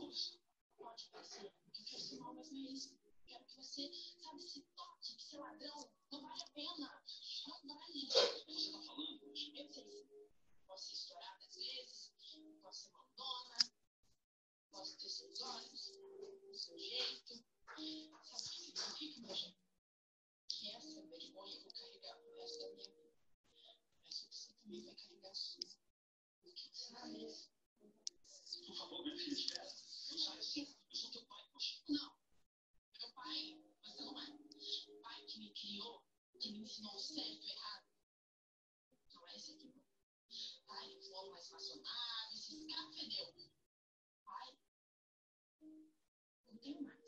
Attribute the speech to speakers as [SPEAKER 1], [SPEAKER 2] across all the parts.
[SPEAKER 1] Pode parecer que eu quero ser mal, mas não é isso. Quero que você, sabe, se toque, que ser ladrão não vale a pena. Não vale. Você tá falando? Eu sei sim. Posso ser estourada às vezes, posso ser mandona, posso ter seus olhos, o seu jeito. Sabe o que significa, meu jeito? Que essa vergonha eu vou carregar pro resto da minha vida. Mas você também vai carregar a sua. O que você merece? Por favor, minha filha, espera. Não sai assim. Eu sou teu pai, poxa. Não. É meu pai. Você não é. O pai que me criou, que me ensinou o certo e o errado. Não é esse aqui, não. Pai, o fogo mais estacionável, esse escafedeu. Pai, não tenho mais.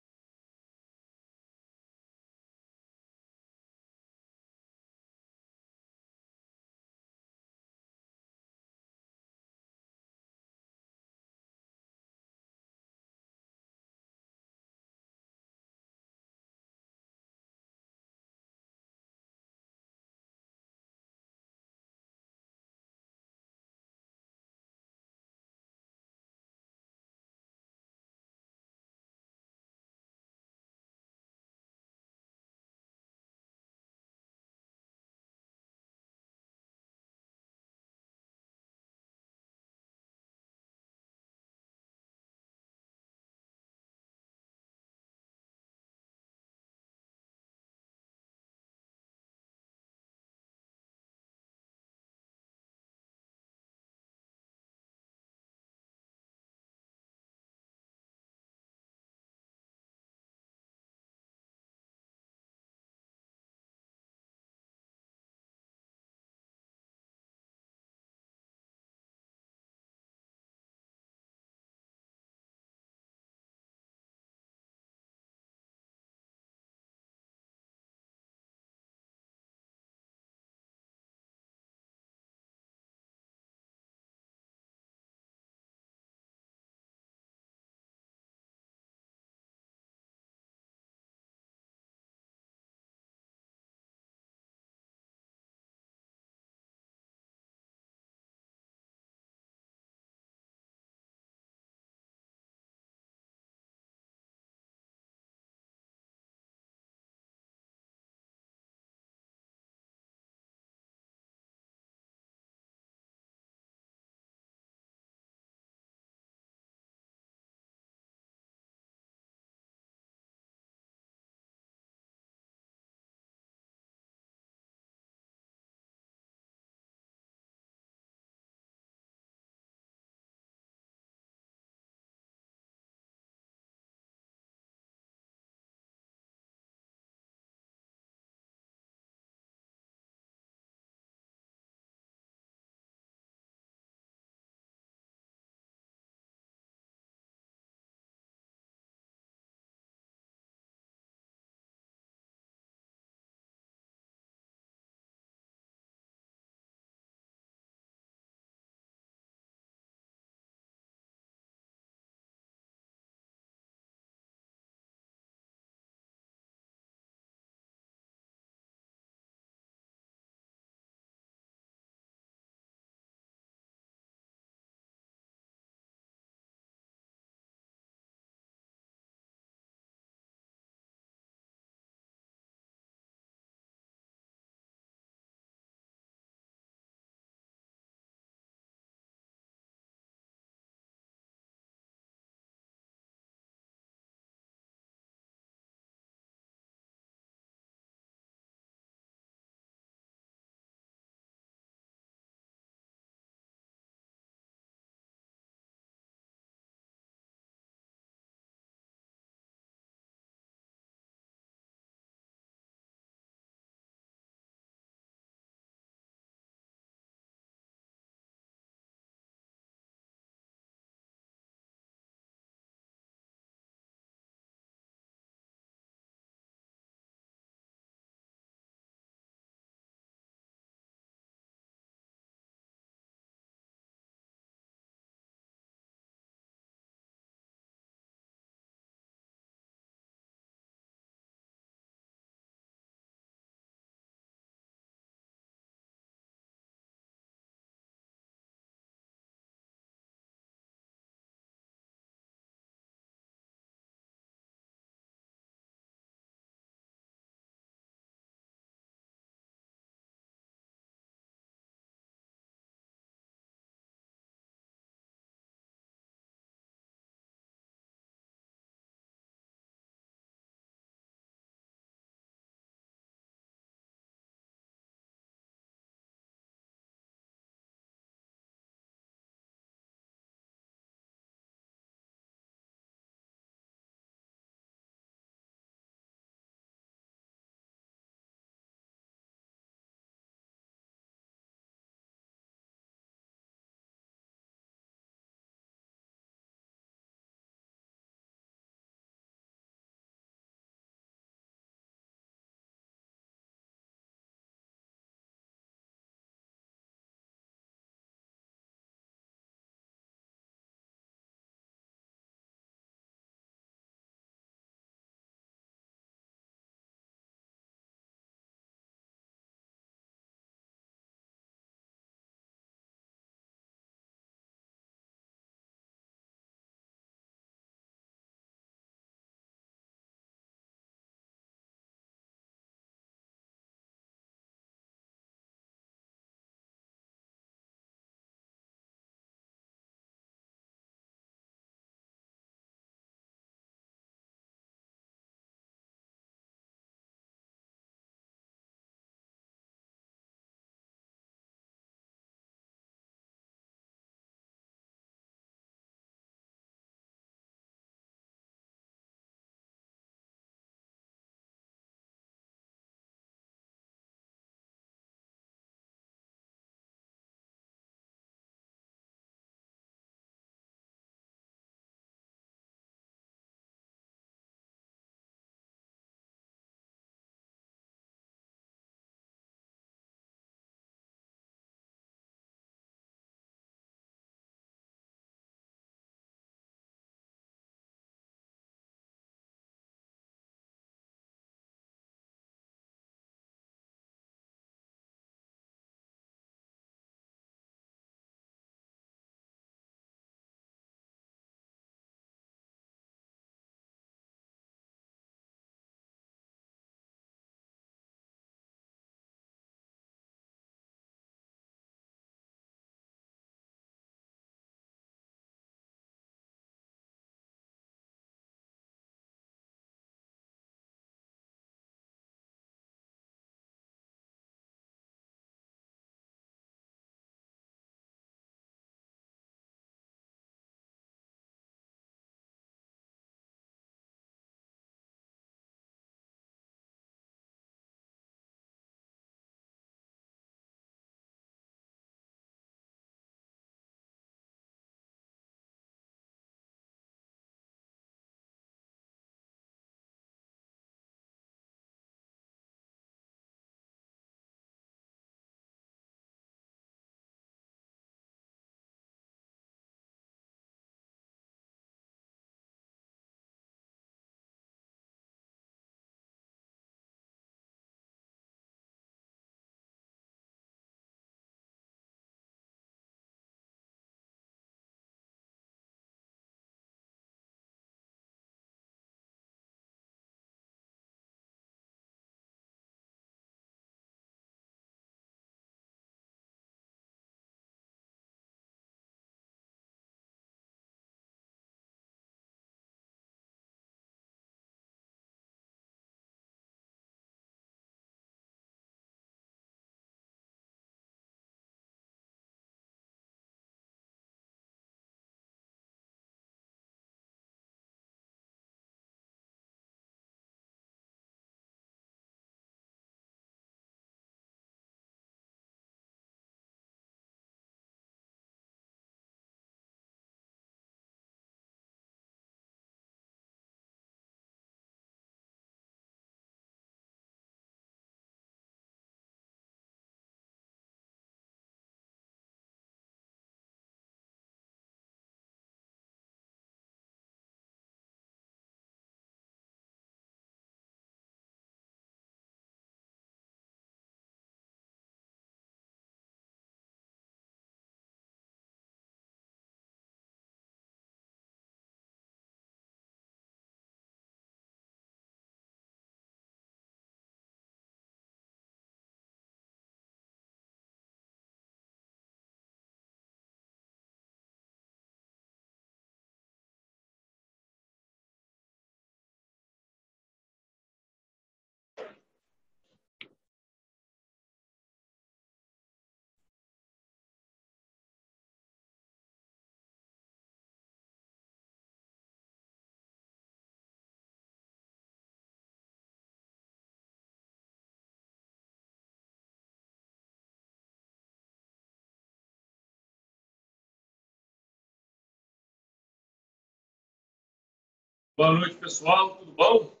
[SPEAKER 2] Boa noite, pessoal. Tudo bom?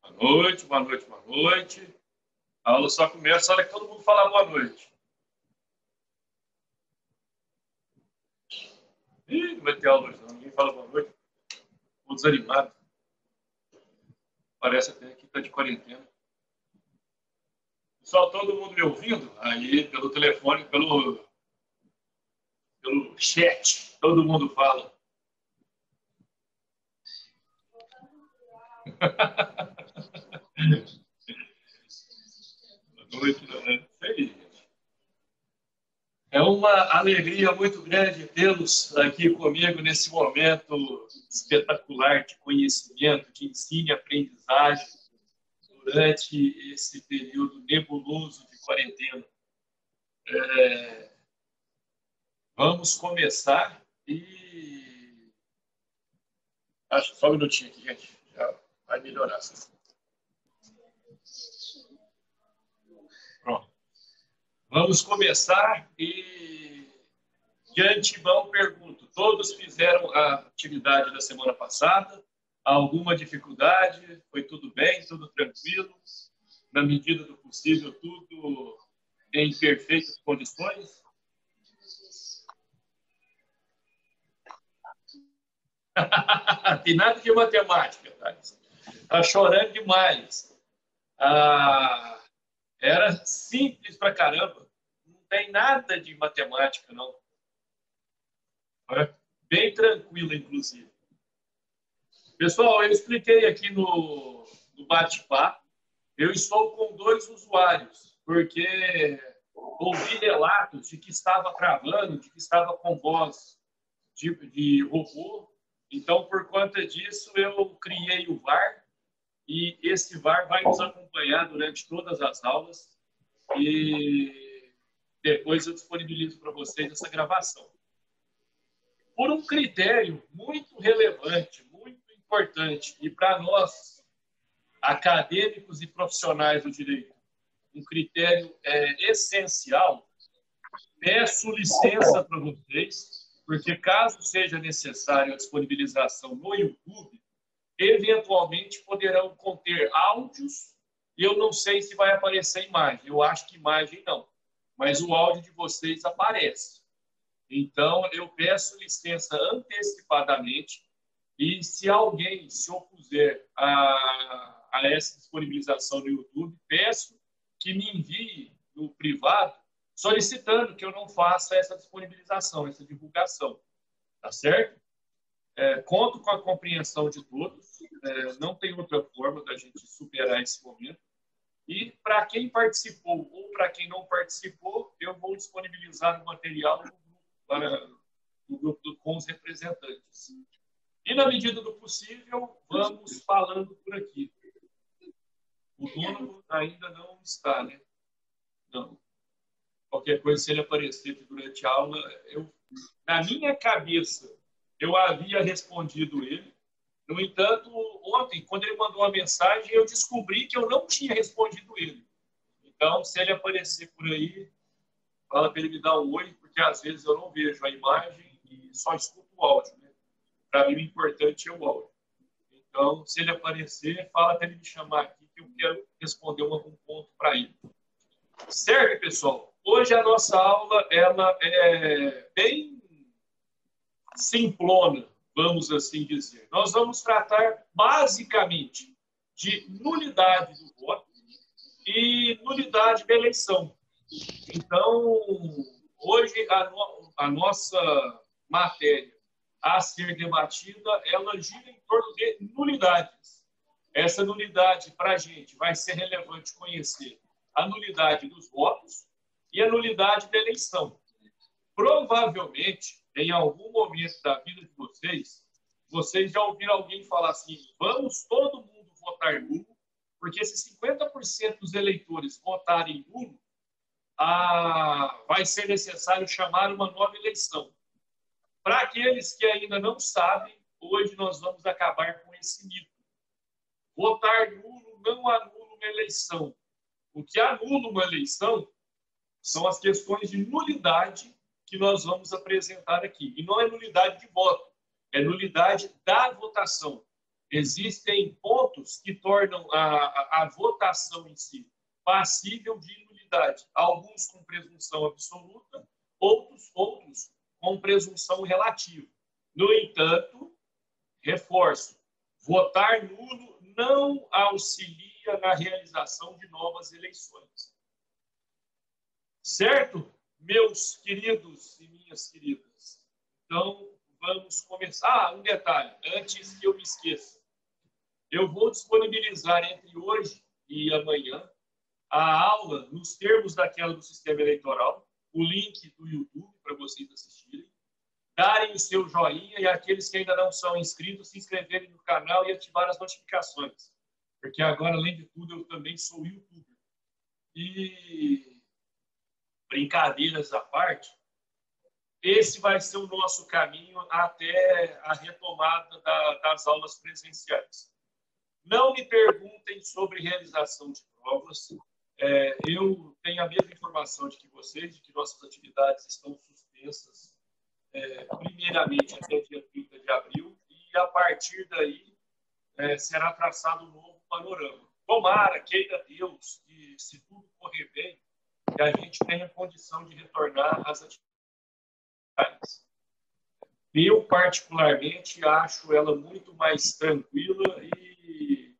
[SPEAKER 2] Boa noite, boa noite, boa noite. A aula só começa a hora que todo mundo falar boa noite. Ih, não vai ter aula hoje, não. Ninguém fala boa noite. Estou desanimado. Parece até que está de quarentena. Pessoal, todo mundo me ouvindo? Aí, pelo telefone, pelo chat, todo mundo fala. Boa noite, né? É uma alegria muito grande tê-los aqui comigo nesse momento espetacular de conhecimento, de ensino e aprendizagem durante esse período nebuloso de quarentena. Vamos começar e... Acho só um minutinho aqui, gente. Já vai melhorar. Pronto. Vamos começar e, de antemão, pergunto: todos fizeram a atividade da semana passada? Alguma dificuldade? Foi tudo bem? Tudo tranquilo? Na medida do possível, tudo em perfeitas condições? Tem nada de matemática, tá? Tá chorando demais. Era simples pra caramba. Não tem nada de matemática, não. É bem tranquilo, inclusive. Pessoal, eu expliquei aqui no bate-papo. Eu estou com 2 usuários, porque ouvi relatos de que estava travando, de que estava com voz de robô. Então, por conta disso, eu criei o VAR, e esse VAR vai nos acompanhar durante todas as aulas, e depois eu disponibilizo para vocês essa gravação. Por um critério muito relevante, muito importante, e para nós, acadêmicos e profissionais do direito, um critério essencial, peço licença para vocês, porque caso seja necessário a disponibilização no YouTube, eventualmente poderão conter áudios, e eu não sei se vai aparecer imagem. Eu acho que imagem não, mas o áudio de vocês aparece. Então, eu peço licença antecipadamente, e se alguém se opuser a essa disponibilização no YouTube, peço que me envie no privado solicitando que eu não faça essa disponibilização, essa divulgação. Tá certo? Conto com a compreensão de todos. Não tem outra forma da gente superar esse momento. E para quem participou ou para quem não participou, eu vou disponibilizar o material no grupo com os representantes. E, na medida do possível, vamos falando por aqui. O dono ainda não está, né? Não. Qualquer coisa, se ele aparecer aqui durante a aula, na minha cabeça, eu havia respondido ele. No entanto, ontem, quando ele mandou uma mensagem, eu descobri que eu não tinha respondido ele. Então, se ele aparecer por aí, fala para ele me dar um oi, porque às vezes eu não vejo a imagem e só escuto o áudio, né? Para mim, o importante é o áudio. Então, se ele aparecer, fala para ele me chamar aqui, que eu quero responder um ponto para ele. Certo, pessoal? Hoje a nossa aula ela é bem simplona, vamos assim dizer. Nós vamos tratar basicamente de nulidade do voto e nulidade da eleição. Então, hoje a nossa matéria a ser debatida, ela gira em torno de nulidades. Essa nulidade, para a gente, vai ser relevante conhecer a nulidade dos votos e a nulidade da eleição. Provavelmente, em algum momento da vida de vocês já ouviram alguém falar assim: vamos todo mundo votar nulo, porque se 50% dos eleitores votarem nulo, vai ser necessário chamar uma nova eleição. Para aqueles que ainda não sabem, hoje nós vamos acabar com esse mito. Votar nulo não anula uma eleição. O que anula uma eleição são as questões de nulidade que nós vamos apresentar aqui. E não é nulidade de voto, é nulidade da votação. Existem pontos que tornam a votação em si passível de nulidade. Alguns com presunção absoluta, outros com presunção relativa. No entanto, reforço, votar nulo não auxilia na realização de novas eleições. Certo, meus queridos e minhas queridas? Então, vamos começar. Um detalhe, antes que eu me esqueça. Eu vou disponibilizar entre hoje e amanhã a aula nos termos daquela do sistema eleitoral, o link do YouTube para vocês assistirem, darem o seu joinha e aqueles que ainda não são inscritos, se inscreverem no canal e ativar as notificações. Porque agora, além de tudo, eu também sou youtuber. E, brincadeiras à parte, esse vai ser o nosso caminho até a retomada das aulas presenciais. Não me perguntem sobre realização de provas. Eu tenho a mesma informação de que vocês, de que nossas atividades estão suspensas, primeiramente até dia 30 de abril, e a partir daí será traçado um novo panorama. Tomara, queira Deus, que se tudo correr bem, que a gente tenha condição de retornar às atividades. Eu, particularmente, acho ela muito mais tranquila e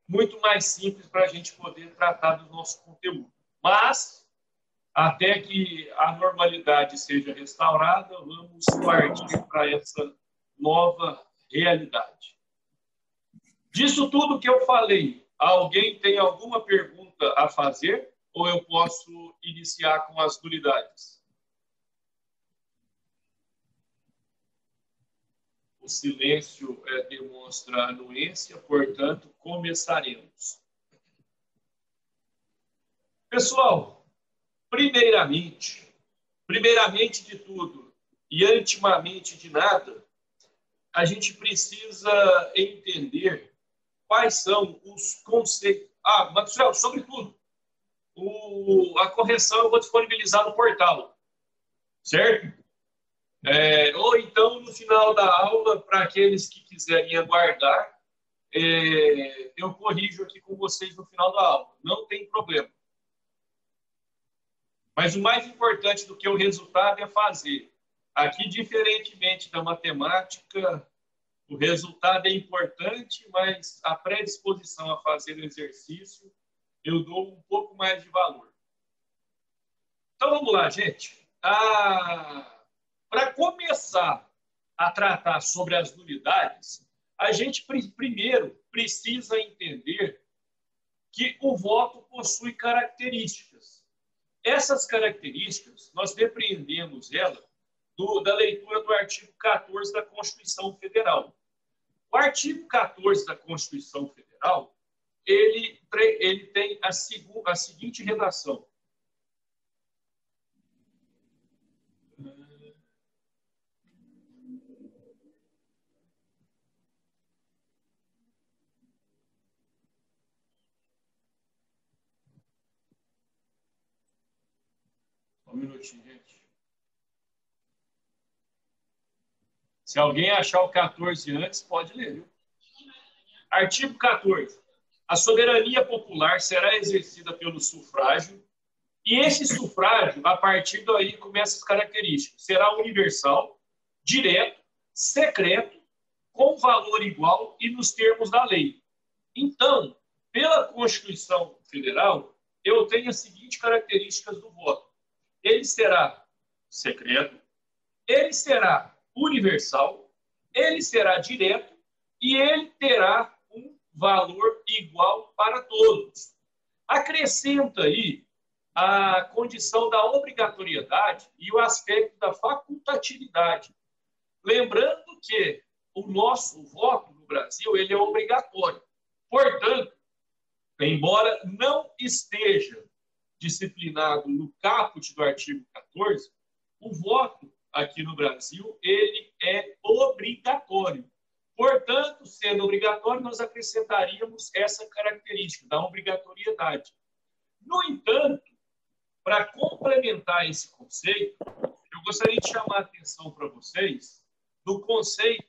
[SPEAKER 2] muito mais simples para a gente poder tratar do nosso conteúdo. Mas, até que a normalidade seja restaurada, vamos partir para essa nova realidade. Disso tudo que eu falei, alguém tem alguma pergunta a fazer? Ou eu posso iniciar com as nulidades? O silêncio demonstra anuência, portanto, começaremos. Pessoal, primeiramente de tudo e antimamente de nada, a gente precisa entender quais são os conceitos. Maxwell, sobretudo, a correção eu vou disponibilizar no portal, certo? Ou então, no final da aula, para aqueles que quiserem aguardar, eu corrijo aqui com vocês no final da aula. Não tem problema. Mas o mais importante do que o resultado é fazer. Aqui, diferentemente da matemática, o resultado é importante, mas a predisposição a fazer o exercício, eu dou um pouco mais de valor. Então, vamos lá, gente. Para começar a tratar sobre as nulidades, a gente primeiro precisa entender que o voto possui características. Essas características, nós depreendemos ela da leitura do artigo 14 da Constituição Federal. O artigo 14 da Constituição Federal, ele tem a seguinte redação. Um minutinho, gente. Se alguém achar o 14 antes, pode ler, viu? Artigo 14. A soberania popular será exercida pelo sufrágio, e esse sufrágio, a partir daí, começa as características. Será universal, direto, secreto, com valor igual e nos termos da lei. Então, pela Constituição Federal, eu tenho as seguintes características do voto. Ele será secreto, ele será universal, ele será direto e ele terá um valor igual para todos. Acrescenta aí a condição da obrigatoriedade e o aspecto da facultatividade. Lembrando que o nosso voto no Brasil ele é obrigatório. Portanto, embora não esteja disciplinado no caput do artigo 14, o voto aqui no Brasil ele é obrigatório. Portanto, sendo obrigatório, nós acrescentaríamos essa característica da obrigatoriedade. No entanto, para complementar esse conceito, eu gostaria de chamar a atenção para vocês do conceito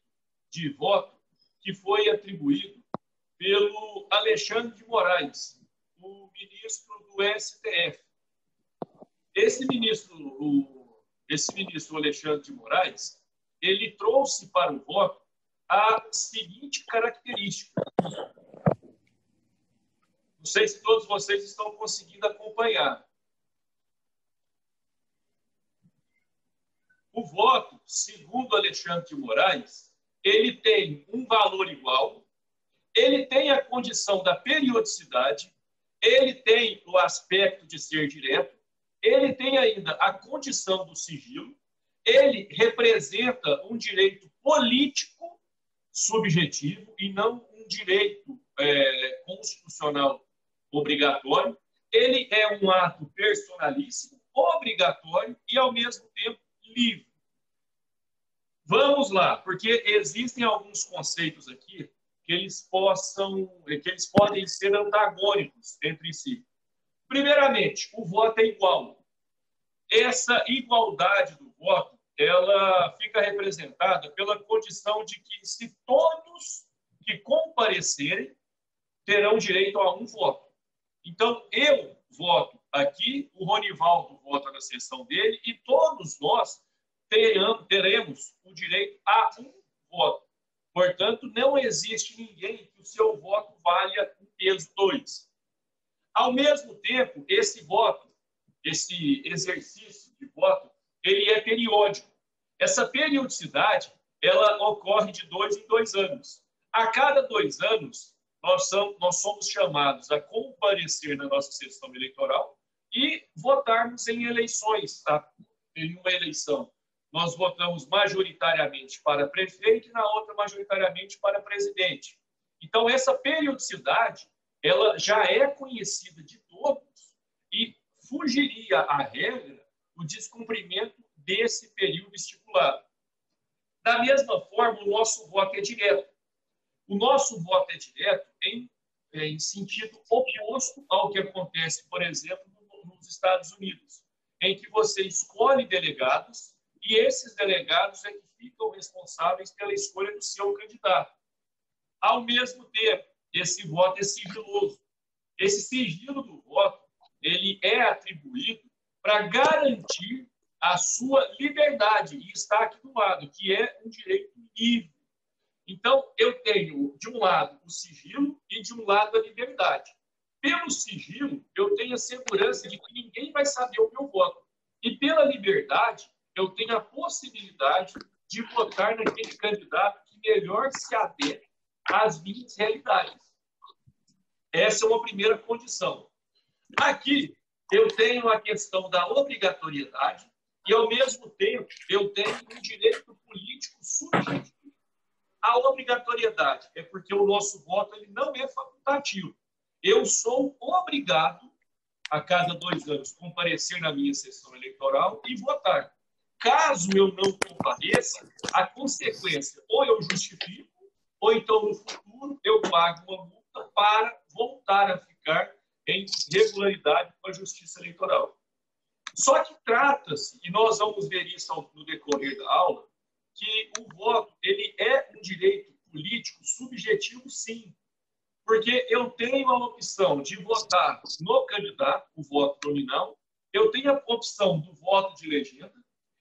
[SPEAKER 2] de voto que foi atribuído pelo Alexandre de Moraes, o ministro do STF. Esse ministro Alexandre de Moraes, ele trouxe para o voto a seguinte característica. Não sei se todos vocês estão conseguindo acompanhar. O voto, segundo Alexandre de Moraes, ele tem um valor igual, ele tem a condição da periodicidade, ele tem o aspecto de ser direto, ele tem ainda a condição do sigilo, ele representa um direito político subjetivo e não um direito constitucional obrigatório, ele é um ato personalíssimo, obrigatório e, ao mesmo tempo, livre. Vamos lá, porque existem alguns conceitos aqui que eles podem ser antagônicos entre si. Primeiramente, o voto é igual. Essa igualdade do voto, ela fica representada pela condição de que, se todos que comparecerem, terão direito a um voto. Então, eu voto aqui, o Ronivaldo vota na sessão dele e todos nós teremos o direito a um voto. Portanto, não existe ninguém que o seu voto valha um peso 2. Ao mesmo tempo, esse voto, esse exercício de voto, ele é periódico. Essa periodicidade, ela ocorre de 2 em 2 anos. A cada 2 anos, nós somos chamados a comparecer na nossa sessão eleitoral e votarmos em eleições, tá? Em uma eleição. Nós votamos majoritariamente para prefeito e na outra majoritariamente para presidente. Então, essa periodicidade, ela já é conhecida de todos e fugiria à regra o descumprimento desse período estipulado. Da mesma forma, o nosso voto é direto. O nosso voto é direto em sentido oposto ao que acontece, por exemplo, nos Estados Unidos, em que você escolhe delegados e esses delegados é que ficam responsáveis pela escolha do seu candidato. Ao mesmo tempo, esse voto é sigiloso. Esse sigilo do voto, ele é atribuído para garantir a sua liberdade, e está aqui do lado, que é um direito livre. Então, eu tenho, de um lado, o sigilo e, de um lado, a liberdade. Pelo sigilo, eu tenho a segurança de que ninguém vai saber o meu voto. E pela liberdade, eu tenho a possibilidade de votar naquele candidato que melhor se adere às minhas realidades. Essa é uma primeira condição. Aqui, eu tenho a questão da obrigatoriedade e, ao mesmo tempo, eu tenho um direito político subjetivo. A obrigatoriedade é porque o nosso voto ele não é facultativo. Eu sou obrigado, a cada 2 anos, comparecer na minha sessão eleitoral e votar. Caso eu não compareça, a consequência, ou eu justifico, ou então, no futuro, eu pago uma multa para voltar a ficar em regularidade com a Justiça Eleitoral. Só que trata-se, e nós vamos ver isso no decorrer da aula, que o voto ele é um direito político subjetivo, sim. Porque eu tenho a opção de votar no candidato, o voto nominal, eu tenho a opção do voto de legenda,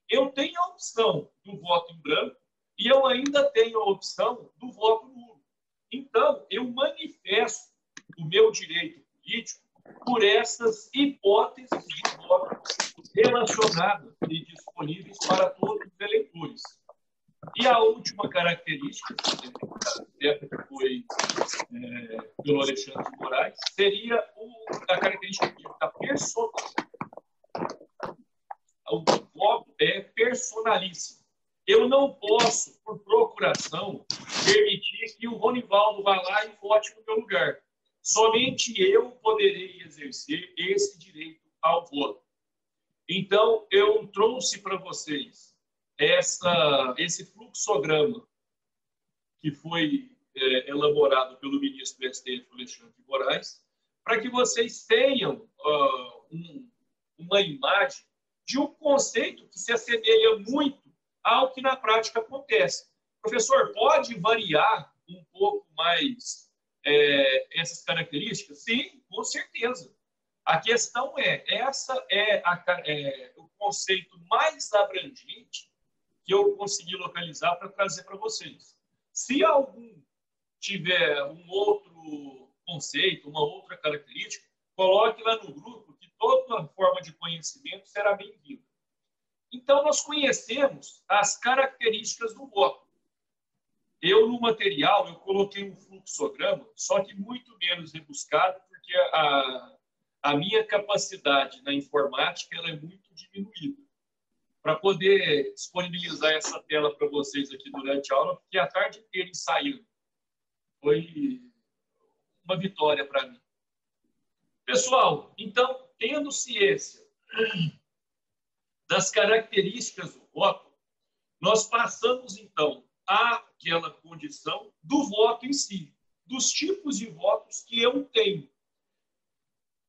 [SPEAKER 2] eu tenho a opção do voto em branco e eu ainda tenho a opção do voto nulo. Então, eu manifesto o meu direito político por essas hipóteses de voto relacionadas e disponíveis para todos os eleitores. E a última característica, essa que foi pelo Alexandre de Moraes, seria a característica da personalidade. O voto é personalíssimo. Eu não posso, por procuração, permitir que o Ronivaldo vá lá e vote no meu lugar. Somente eu poderei exercer esse direito ao voto. Então, eu trouxe para vocês esse fluxograma que foi elaborado pelo ministro do STF, Alexandre de Moraes, para que vocês tenham uma imagem de um conceito que se assemelha muito ao que na prática acontece. Professor, pode variar um pouco mais essas características? Sim, com certeza. A questão essa é o conceito mais abrangente que eu consegui localizar para trazer para vocês. Se algum tiver um outro conceito, uma outra característica, coloque lá no grupo que toda forma de conhecimento será bem-vinda. Então, nós conhecemos as características do voto. Eu, no material, eu coloquei um fluxograma, só que muito menos rebuscado, porque a minha capacidade na informática ela é muito diminuída. Para poder disponibilizar essa tela para vocês aqui durante a aula, porque a tarde inteira ensaiando. Foi uma vitória para mim. Pessoal, então, tendo ciência das características do voto, nós passamos, então, àquela condição do voto em si, dos tipos de votos que eu tenho.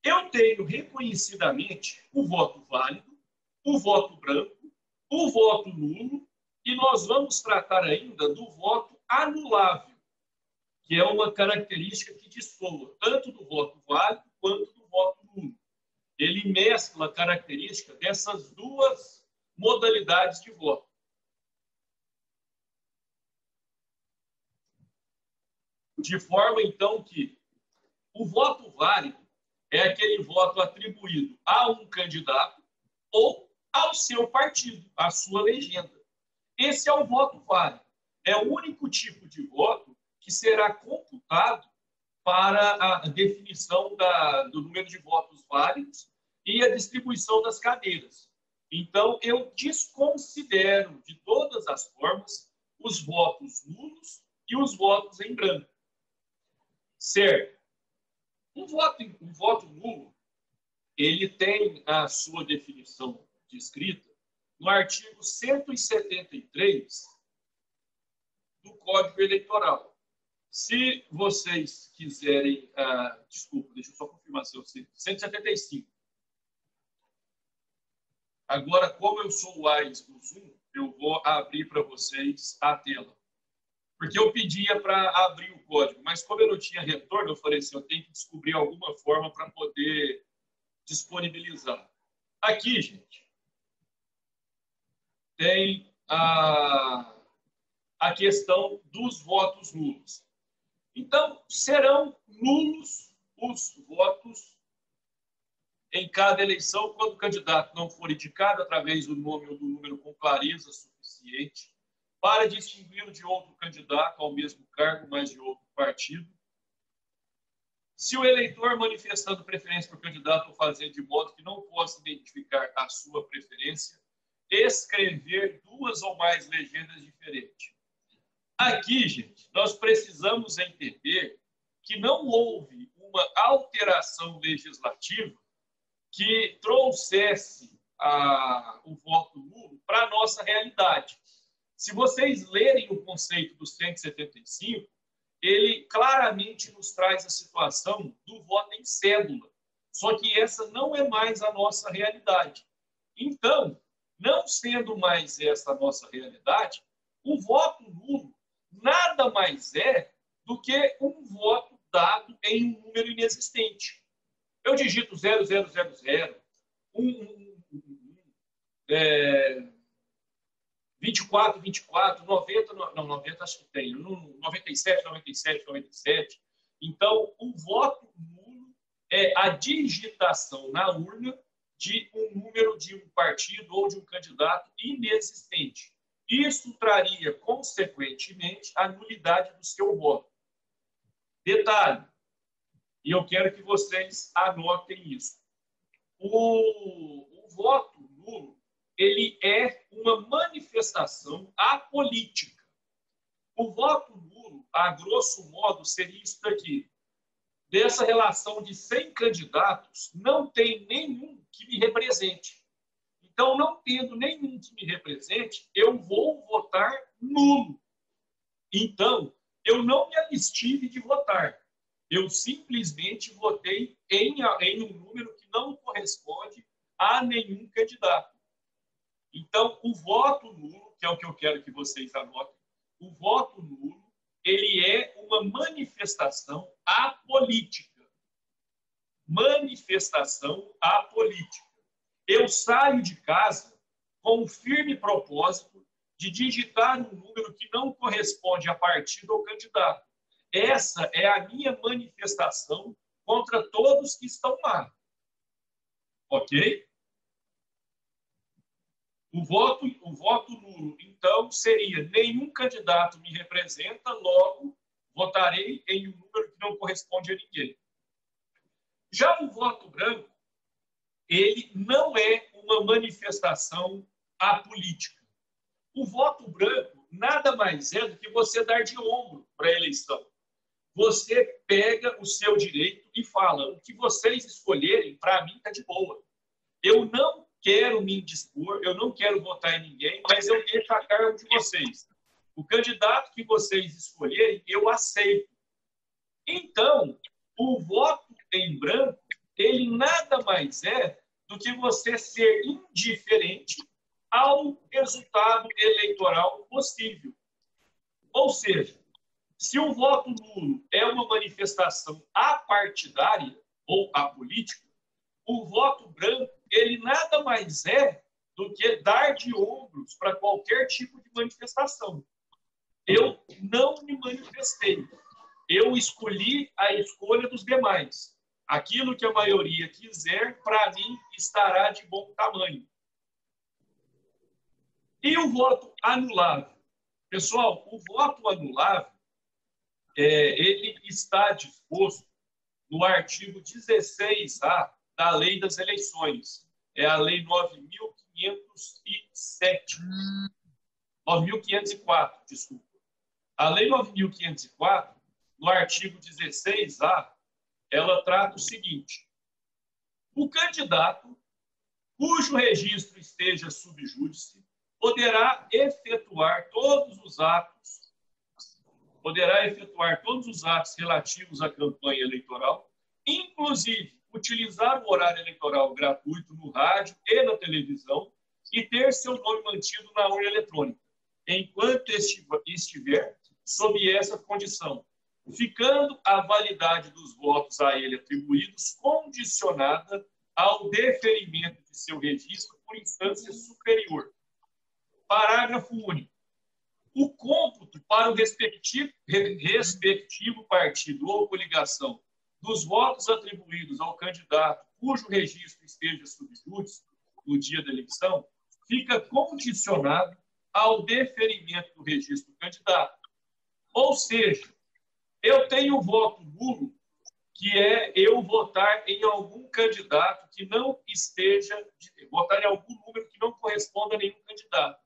[SPEAKER 2] Eu tenho reconhecidamente o voto válido, o voto branco, o voto nulo, e nós vamos tratar ainda do voto anulável, que é uma característica que destoa tanto do voto válido quanto do voto nulo. Ele mescla a característica dessas duas modalidades de voto. De forma, então, que o voto válido é aquele voto atribuído a um candidato ou ao seu partido, à sua legenda. Esse é o voto válido. É o único tipo de voto que será computado para a definição do número de votos válidos e a distribuição das cadeiras. Então, eu desconsidero, de todas as formas, os votos nulos e os votos em branco. Certo? Um voto nulo, ele tem a sua definição descrita no artigo 173 do Código Eleitoral. Se vocês quiserem... desculpa, deixa eu só confirmar se eu sei. 175. Agora, como eu sou o AIS do Zoom, eu vou abrir para vocês a tela. Porque eu pedia para abrir o código, mas como eu não tinha retorno, eu falei assim, eu tenho que descobrir alguma forma para poder disponibilizar. Aqui, gente, tem a questão dos votos nulos. Então, serão nulos os votos em cada eleição quando o candidato não for indicado através do nome ou do número com clareza suficiente para distingui-lo de outro candidato ao mesmo cargo, mas de outro partido. Se o eleitor manifestando preferência por candidato ou fazer de modo que não possa identificar a sua preferência, escrever duas ou mais legendas diferentes. Aqui, gente, nós precisamos entender que não houve uma alteração legislativa que trouxesse o voto nulo para a nossa realidade. Se vocês lerem o conceito do 175, ele claramente nos traz a situação do voto em cédula. Só que essa não é mais a nossa realidade. Então, não sendo mais essa a nossa realidade, o voto nulo nada mais é do que um voto dado em um número inexistente. Eu digito 0000, 24, 24, 90, não, 90 acho que tem, 97, 97, 97. Então, o voto nulo é a digitação na urna de um número de um partido ou de um candidato inexistente. Isso traria, consequentemente, a nulidade do seu voto. Detalhe, e eu quero que vocês anotem isso. O voto nulo, ele é uma manifestação apolítica. O voto nulo, a grosso modo, seria isso daqui. Dessa relação de 100 candidatos, não tem nenhum que me represente. Então, não tendo nenhum que me represente, eu vou votar nulo. Então, eu não me abstive de votar. Eu simplesmente votei em um número que não corresponde a nenhum candidato. Então, o voto nulo, que é o que eu quero que vocês anotem, o voto nulo, ele é uma manifestação apolítica. Manifestação apolítica. Eu saio de casa com um firme propósito de digitar um número que não corresponde a partido ou candidato. Essa é a minha manifestação contra todos que estão lá. Ok? O voto nulo, então, seria: nenhum candidato me representa, logo votarei em um número que não corresponde a ninguém. Já o voto branco, ele não é uma manifestação apolítica. O voto branco nada mais é do que você dar de ombro para a eleição. Você pega o seu direito e fala: o que vocês escolherem, para mim, está de boa. Eu não quero me indispor, eu não quero votar em ninguém, mas eu deixo a cargo de vocês. O candidato que vocês escolherem, eu aceito. Então, o voto em branco, ele nada mais é do que você ser indiferente ao resultado eleitoral possível. Ou seja, se o voto nulo é uma manifestação apartidária ou apolítica, o voto branco, ele nada mais é do que dar de ombros para qualquer tipo de manifestação. Eu não me manifestei. Eu escolhi a escolha dos demais. Aquilo que a maioria quiser, para mim, estará de bom tamanho. E o voto anulável? Pessoal, o voto anulável, ele está disposto no artigo 16A da Lei das Eleições. É a Lei 9.504, desculpa. A Lei 9.504, no artigo 16A, ela trata o seguinte: o candidato cujo registro esteja sub júdice poderá efetuar todos os atos relativos à campanha eleitoral, inclusive utilizar o horário eleitoral gratuito no rádio e na televisão e ter seu nome mantido na urna eletrônica, enquanto estiver sob essa condição, ficando a validade dos votos a ele atribuídos condicionada ao deferimento de seu registro por instância superior. Parágrafo único. O cômputo para o respectivo partido ou coligação dos votos atribuídos ao candidato cujo registro esteja sub júdice no dia da eleição fica condicionado ao deferimento do registro do candidato. Ou seja, eu tenho voto nulo, que é eu votar em algum candidato que não esteja, votar em algum número que não corresponda a nenhum candidato.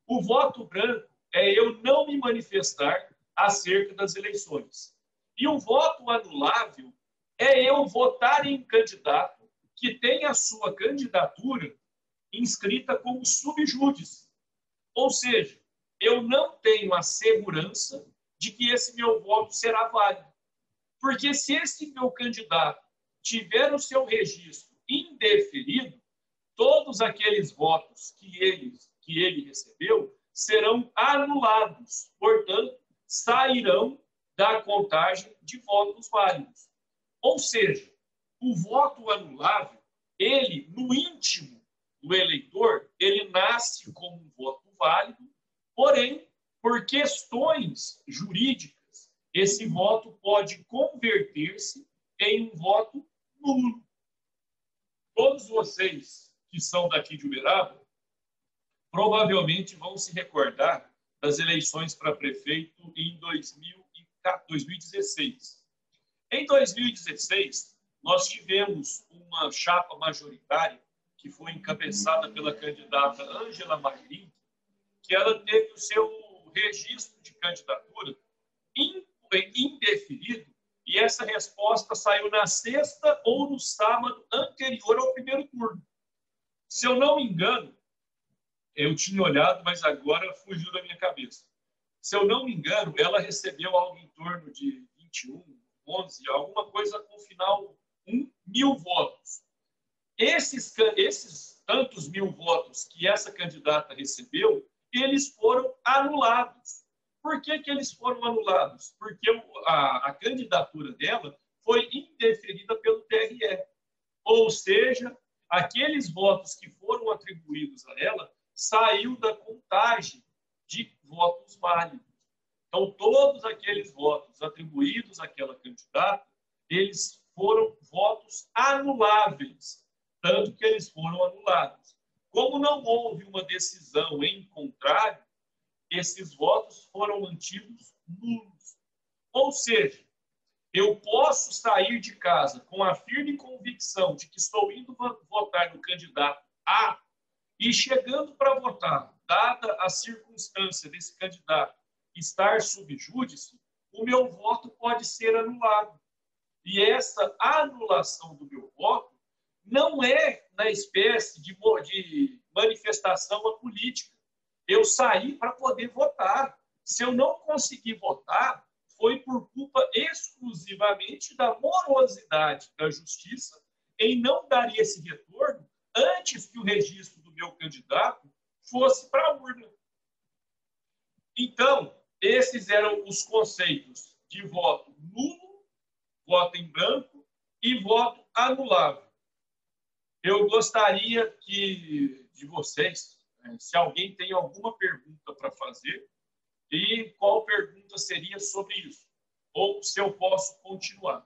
[SPEAKER 2] O voto branco é eu não me manifestar acerca das eleições. E o voto anulável é eu votar em um candidato que tem a sua candidatura inscrita como subjúdice. Ou seja, eu não tenho a segurança de que esse meu voto será válido. Porque se esse meu candidato tiver o seu registro indeferido, todos aqueles votos que ele recebeu serão anulados, portanto, sairão da contagem de votos válidos. Ou seja, o voto anulável, ele, no íntimo do eleitor, ele nasce como um voto válido, porém, por questões jurídicas, esse voto pode converter-se em um voto nulo. Todos vocês que são daqui de Uberaba provavelmente vão se recordar das eleições para prefeito em 2016. Em 2016, nós tivemos uma chapa majoritária que foi encabeçada pela candidata Ângela Maglin, que ela teve o seu registro de candidatura indefinido, e essa resposta saiu na sexta ou no sábado anterior ao primeiro turno. Se eu não me engano, eu tinha olhado, mas agora fugiu da minha cabeça. Se eu não me engano, ela recebeu algo em torno de 21, 11, alguma coisa com final 1.000 votos. Esses tantos mil votos que essa candidata recebeu, eles foram anulados. Por que eles foram anulados? Porque a candidatura dela foi indeferida pelo TRE. Ou seja, aqueles votos que foram atribuídos a ela saiu da contagem de votos válidos. Então, todos aqueles votos atribuídos àquela candidata, eles foram votos anuláveis, tanto que eles foram anulados. Como não houve uma decisão em contrário, esses votos foram mantidos nulos. Ou seja, eu posso sair de casa com a firme convicção de que estou indo votar no candidato A e chegando para votar, dada a circunstância desse candidato estar sob júdice, o meu voto pode ser anulado. E essa anulação do meu voto não é na espécie de manifestação apolítica. Eu saí para poder votar. Se eu não conseguir votar, foi por culpa exclusivamente da morosidade da justiça em não dar esse retorno antes que o registro do meu candidato fosse para a urna. Então, esses eram os conceitos de voto nulo, voto em branco e voto anulável. Eu gostaria de vocês, se alguém tem alguma pergunta para fazer, e qual pergunta seria sobre isso? Ou se eu posso continuar.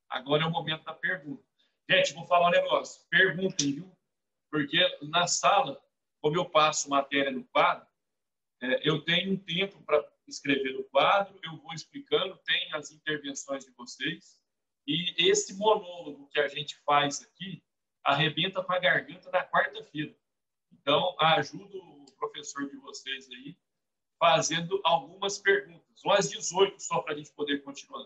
[SPEAKER 2] Agora é o momento da pergunta. Gente, vou falar um negócio. Perguntem, viu? Porque na sala, como eu passo matéria no quadro, eu tenho um tempo para escrever no quadro, eu vou explicando, tem as intervenções de vocês, e esse monólogo que a gente faz aqui arrebenta para a garganta na quarta-feira. Então, ajudo o professor de vocês aí, fazendo algumas perguntas. Umas 18 só para a gente poder continuar.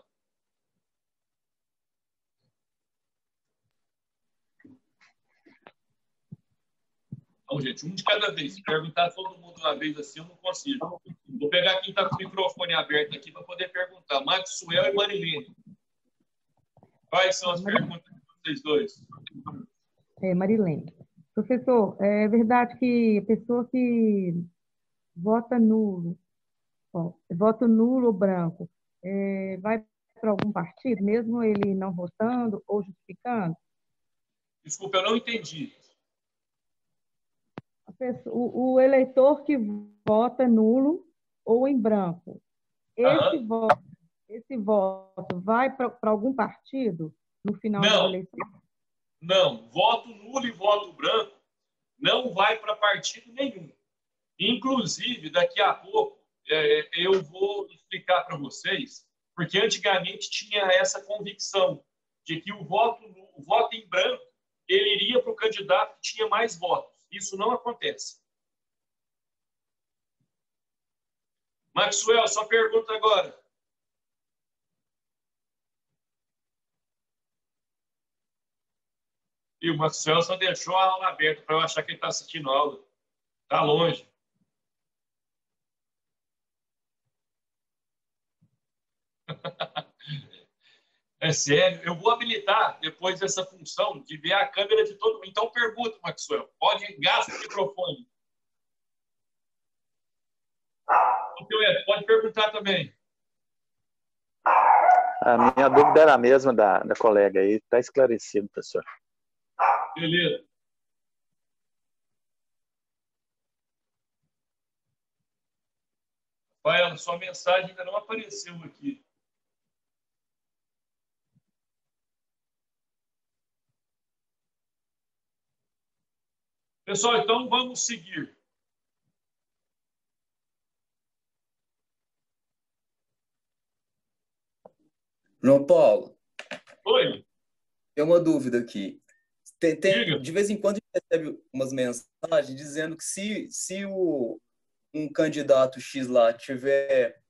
[SPEAKER 2] Então, gente, um de cada vez. Se perguntar todo mundo uma vez assim, eu não consigo. Vou pegar quem está com o microfone aberto aqui para poder perguntar. Maxwell e Marilene. Quais são as perguntas de vocês dois?
[SPEAKER 3] Marilene. Professor, é verdade que a pessoa que vota nulo, voto nulo ou branco, vai para algum partido, mesmo ele não votando ou justificando?
[SPEAKER 2] Desculpa, eu não entendi.
[SPEAKER 3] O eleitor que vota nulo ou em branco, esse voto vai para algum partido no final da eleição?
[SPEAKER 2] Não, voto nulo e voto branco não vai para partido nenhum. Inclusive, daqui a pouco, eu vou explicar para vocês, porque antigamente tinha essa convicção de que o voto em branco ele iria para o candidato que tinha mais votos. Isso não acontece. Maxwell, sua pergunta agora. E o Maxwell só deixou a aula aberta para eu achar que ele está assistindo a aula. Está longe. É sério, eu vou habilitar depois essa função de ver a câmera de todo mundo. Então pergunta, Maxwell. Gasta o microfone. Pode perguntar também.
[SPEAKER 4] A minha dúvida era a mesma da colega aí. Está esclarecido, professor.
[SPEAKER 2] Beleza. Vai, sua mensagem ainda não apareceu aqui. Pessoal, então vamos seguir.
[SPEAKER 5] João Paulo.
[SPEAKER 2] Oi.
[SPEAKER 5] Tem uma dúvida aqui. De vez em quando a gente recebe umas mensagens dizendo que se um candidato X lá tiver...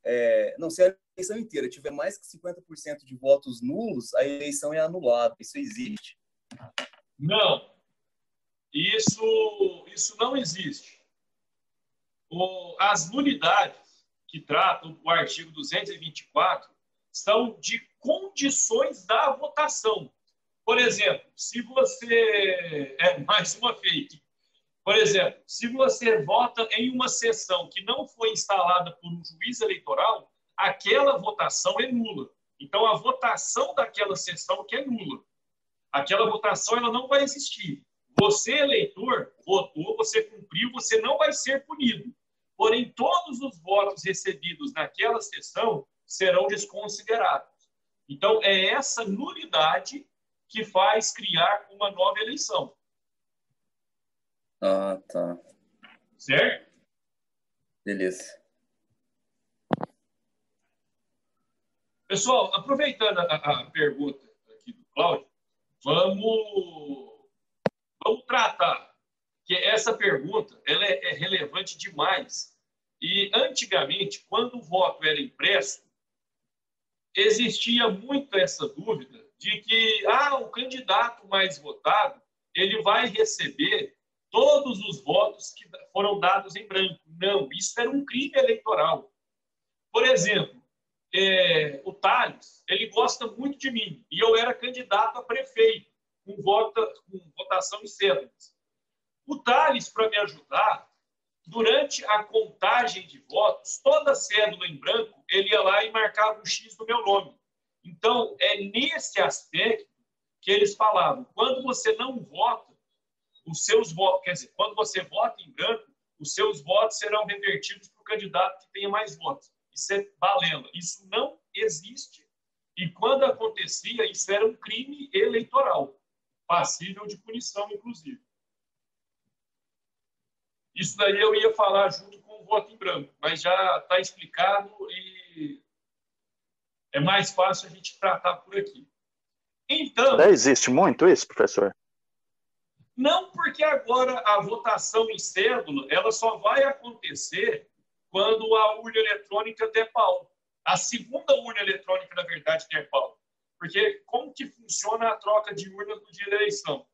[SPEAKER 5] se a eleição inteira tiver mais que 50% de votos nulos, a eleição é anulada. Isso existe?
[SPEAKER 2] Não. Isso não existe. As nulidades que tratam o artigo 224 são de condições da votação. Por exemplo, se você... É mais uma fake. Por exemplo, se você vota em uma sessão que não foi instalada por um juiz eleitoral, aquela votação é nula. Então, a votação daquela sessão que é nula. Aquela votação ela não vai existir. Você, eleitor, votou, você cumpriu, você não vai ser punido. Porém, todos os votos recebidos naquela sessão serão desconsiderados. Então, é essa nulidade que faz criar uma nova eleição.
[SPEAKER 5] Ah, tá.
[SPEAKER 2] Certo?
[SPEAKER 5] Beleza.
[SPEAKER 2] Pessoal, aproveitando a pergunta aqui do Cláudio, vamos tratar que essa pergunta ela é relevante demais. E, antigamente, quando o voto era impresso, existia muito essa dúvida de que o candidato mais votado ele vai receber todos os votos que foram dados em branco. Não, isso era um crime eleitoral. Por exemplo, o Tales, ele gosta muito de mim, e eu era candidato a prefeito, com votação em cédulas. O Tales, para me ajudar, durante a contagem de votos, toda cédula em branco, ele ia lá e marcava um X no meu nome. Então, é nesse aspecto que eles falavam, quando você não vota, os seus votos, quer dizer, quando você vota em branco, os seus votos serão revertidos para o candidato que tenha mais votos. Isso é balela. Isso não existe. E quando acontecia, isso era um crime eleitoral, passível de punição, inclusive. Isso daí eu ia falar junto com o voto em branco, mas já está explicado e é mais fácil a gente tratar por aqui. Então,
[SPEAKER 4] já existe muito isso, professor?
[SPEAKER 2] Não, porque agora a votação em cédula ela só vai acontecer quando a urna eletrônica der pau. A segunda urna eletrônica, na verdade, der pau. Porque como que funciona a troca de urnas no dia da eleição?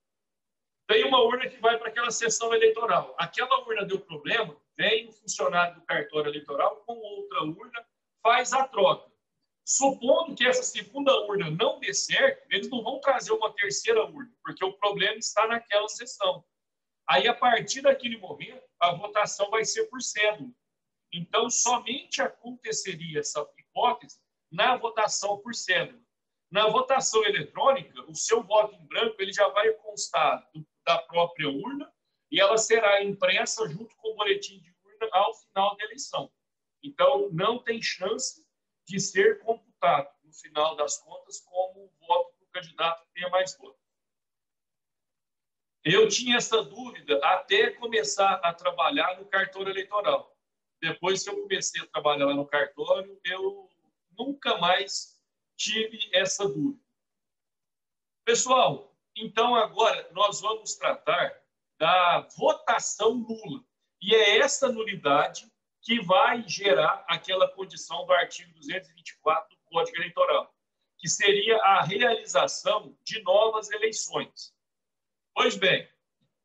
[SPEAKER 2] Tem uma urna que vai para aquela sessão eleitoral. Aquela urna deu problema, vem o funcionário do cartório eleitoral com outra urna, faz a troca. Supondo que essa segunda urna não dê certo, eles não vão trazer uma terceira urna, porque o problema está naquela sessão. Aí, a partir daquele momento, a votação vai ser por cédula. Então, somente aconteceria essa hipótese na votação por cédula. Na votação eletrônica, o seu voto em branco ele já vai constar da própria urna e ela será impressa junto com o boletim de urna ao final da eleição. Então, não tem chance de ser computado, no final das contas, como o voto do candidato que tenha mais votos. Eu tinha essa dúvida até começar a trabalhar no cartório eleitoral. Depois que eu comecei a trabalhar lá no cartório, eu nunca mais tive essa dúvida. Pessoal, então agora nós vamos tratar da votação nula. E é essa nulidade que vai gerar aquela condição do artigo 224 do Código Eleitoral, que seria a realização de novas eleições. Pois bem,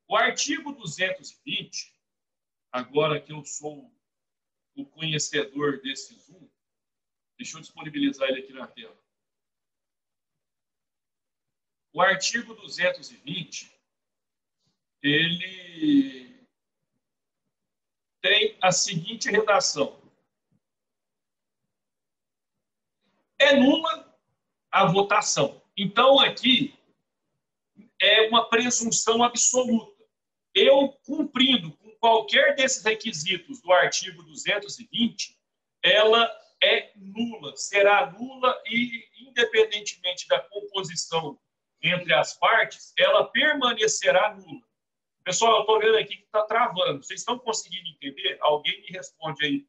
[SPEAKER 2] o artigo 220, agora que eu sou o conhecedor desse Zoom, deixa eu disponibilizar ele aqui na tela. O artigo 220, ele tem a seguinte redação. É nula a votação. Então, aqui é uma presunção absoluta. Eu, cumprindo com qualquer desses requisitos do artigo 220, ela é nula, será nula e, independentemente da composição entre as partes, ela permanecerá nula. Pessoal, eu estou vendo aqui que está travando. Vocês estão conseguindo entender? Alguém me responde aí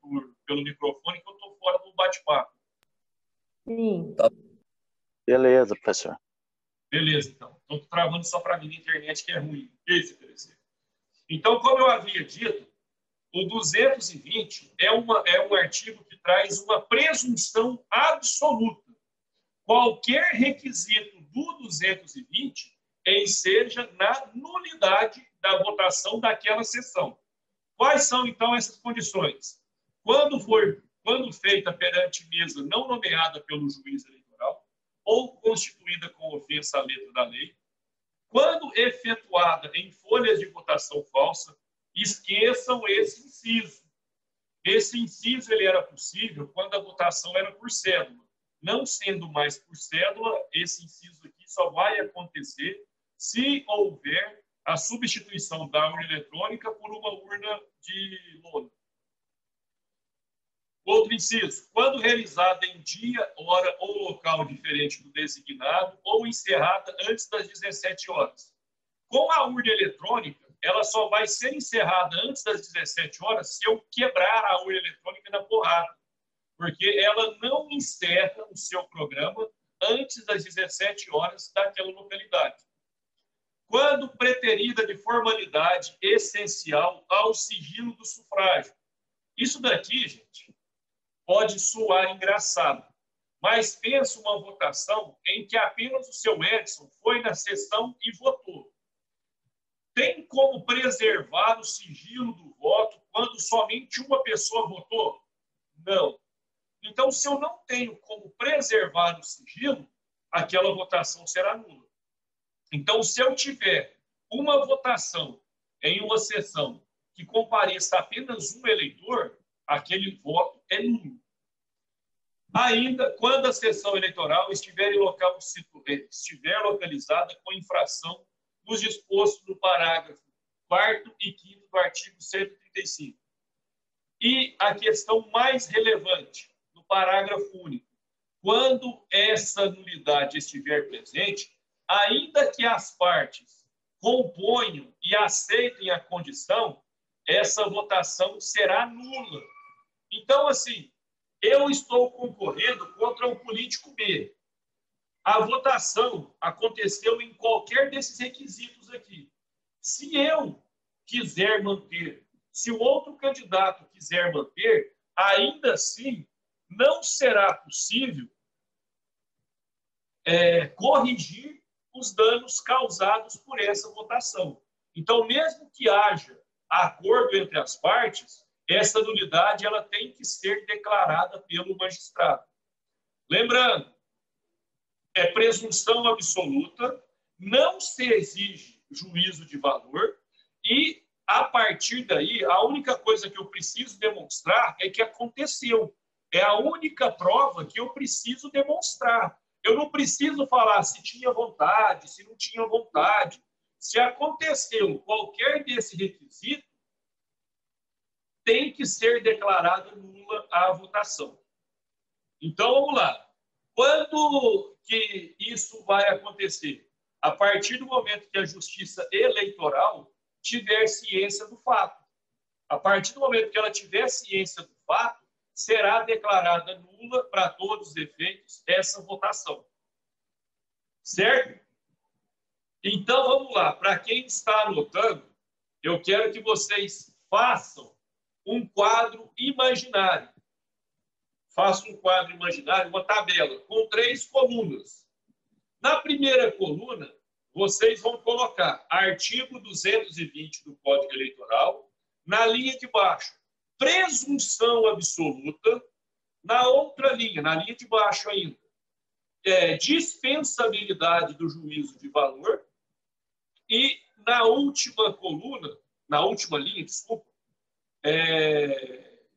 [SPEAKER 2] pelo microfone que eu estou fora do bate-papo.
[SPEAKER 3] Sim.
[SPEAKER 4] Beleza, professor.
[SPEAKER 2] Beleza, então. Estou travando só para mim na internet, que é ruim. Esse interessante. Então, como eu havia dito, o 220 é um artigo que traz uma presunção absoluta. Qualquer requisito do 220 enseja na nulidade da votação daquela sessão. Quais são, então, essas condições? Quando feita perante mesa não nomeada pelo juiz eleitoral, ou constituída com ofensa à letra da lei, quando efetuada em folhas de votação falsa, esqueçam esse inciso. Esse inciso ele era possível quando a votação era por cédula. Não sendo mais por cédula, esse inciso aqui só vai acontecer se houver a substituição da urna eletrônica por uma urna de lona. Outro inciso, quando realizada em dia, hora ou local diferente do designado ou encerrada antes das 17 horas. Com a urna eletrônica, ela só vai ser encerrada antes das 17 horas se eu quebrar a urna eletrônica na porrada, porque ela não encerra o seu programa antes das 17 horas daquela localidade. Quando preterida de formalidade essencial ao sigilo do sufrágio. Isso daqui, gente, pode soar engraçado, mas pensa uma votação em que apenas o seu Edson foi na sessão e votou. Tem como preservar o sigilo do voto quando somente uma pessoa votou? Não. Então, se eu não tenho como preservar o sigilo, aquela votação será nula. Então, se eu tiver uma votação em uma sessão que compareça apenas um eleitor, aquele voto é nulo. Ainda quando a sessão eleitoral estiver localizada com infração nos dispostos no parágrafo 4º e 5º do artigo 135. E a questão mais relevante, no parágrafo único, quando essa nulidade estiver presente, ainda que as partes componham e aceitem a condição, essa votação será nula. Então, assim, eu estou concorrendo contra o político B. A votação aconteceu em qualquer desses requisitos aqui. Se eu quiser manter, se o outro candidato quiser manter, ainda assim não será possível corrigir os danos causados por essa votação. Então, mesmo que haja acordo entre as partes, essa nulidade ela tem que ser declarada pelo magistrado. Lembrando, é presunção absoluta, não se exige juízo de valor e, a partir daí, a única coisa que eu preciso demonstrar é que aconteceu. É a única prova que eu preciso demonstrar. Eu não preciso falar se tinha vontade, se não tinha vontade. Se aconteceu qualquer desse requisito, tem que ser declarada nula a votação. Então, vamos lá. Quando que isso vai acontecer? A partir do momento que a Justiça Eleitoral tiver ciência do fato. A partir do momento que ela tiver ciência do fato, será declarada nula, para todos os efeitos, essa votação. Certo? Então, vamos lá. Para quem está anotando, eu quero que vocês façam um quadro imaginário. Faça um quadro imaginário, uma tabela, com 3 colunas. Na primeira coluna, vocês vão colocar artigo 220 do Código Eleitoral. Na linha de baixo, presunção absoluta. Na outra linha, na linha de baixo ainda, dispensabilidade do juízo de valor. E na última coluna, na última linha, desculpa,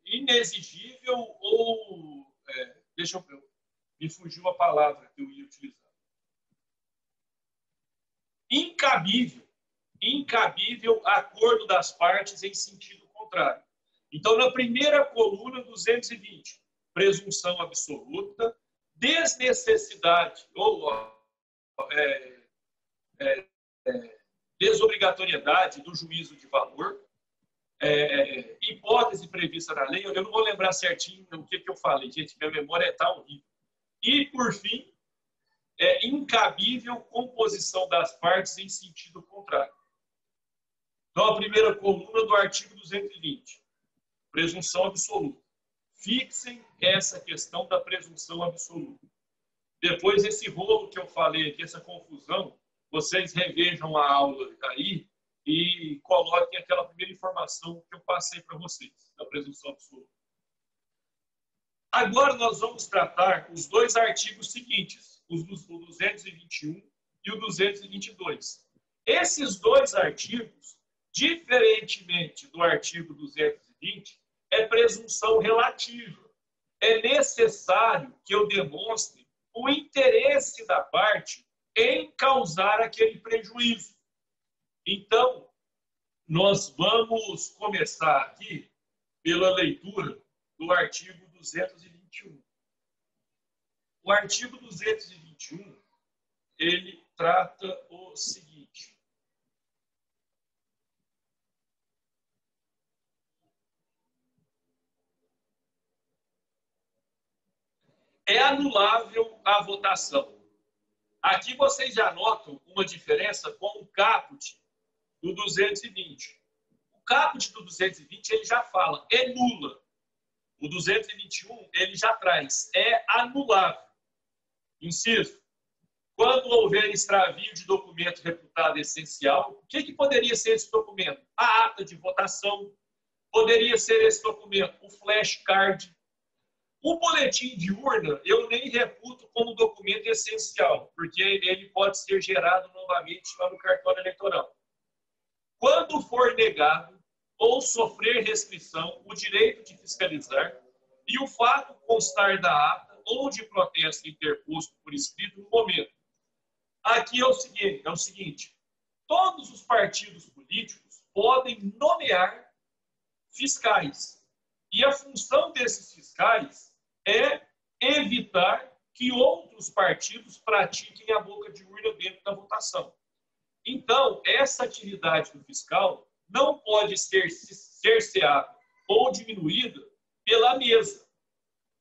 [SPEAKER 2] inexigível ou... deixa eu ver, me fugiu a palavra que eu ia utilizar. Incabível acordo das partes em sentido contrário. Então, na primeira coluna, 220, presunção absoluta, desnecessidade ou desobrigatoriedade do juízo de valor, hipótese prevista na lei. Eu não vou lembrar certinho o que eu falei, gente, minha memória está horrível. E, por fim, incabível composição das partes em sentido contrário. Então, a primeira coluna do artigo 220, presunção absoluta. Fixem essa questão da presunção absoluta. Depois, esse rolo que eu falei aqui, essa confusão, vocês revejam a aula aí e coloquem aquela primeira informação que eu passei para vocês, da presunção absoluta. Agora nós vamos tratar os 2 artigos seguintes. o 221 e o 222. Esses dois artigos, diferentemente do artigo 220, é presunção relativa. É necessário que eu demonstre o interesse da parte em causar aquele prejuízo. Então, nós vamos começar aqui pela leitura do artigo 221. O artigo 221, ele trata o seguinte: é anulável a votação. Aqui vocês já notam uma diferença com o caput do 220. O caput do 220 ele já fala, é nula. O 221 ele já traz, é anulável. Inciso: quando houver extravio de documento reputado essencial, o que poderia ser esse documento? A ata de votação. Poderia ser esse documento, o flashcard. O boletim de urna, eu nem reputo como documento essencial, porque ele pode ser gerado novamente lá no cartório eleitoral. Quando for negado ou sofrer restrição o direito de fiscalizar e o fato constar da ata ou de protesto interposto por escrito no momento. Aqui é o seguinte, todos os partidos políticos podem nomear fiscais. E a função desses fiscais é evitar que outros partidos pratiquem a boca de urna dentro da votação. Então, essa atividade do fiscal não pode ser cerceada ou diminuída pela mesa.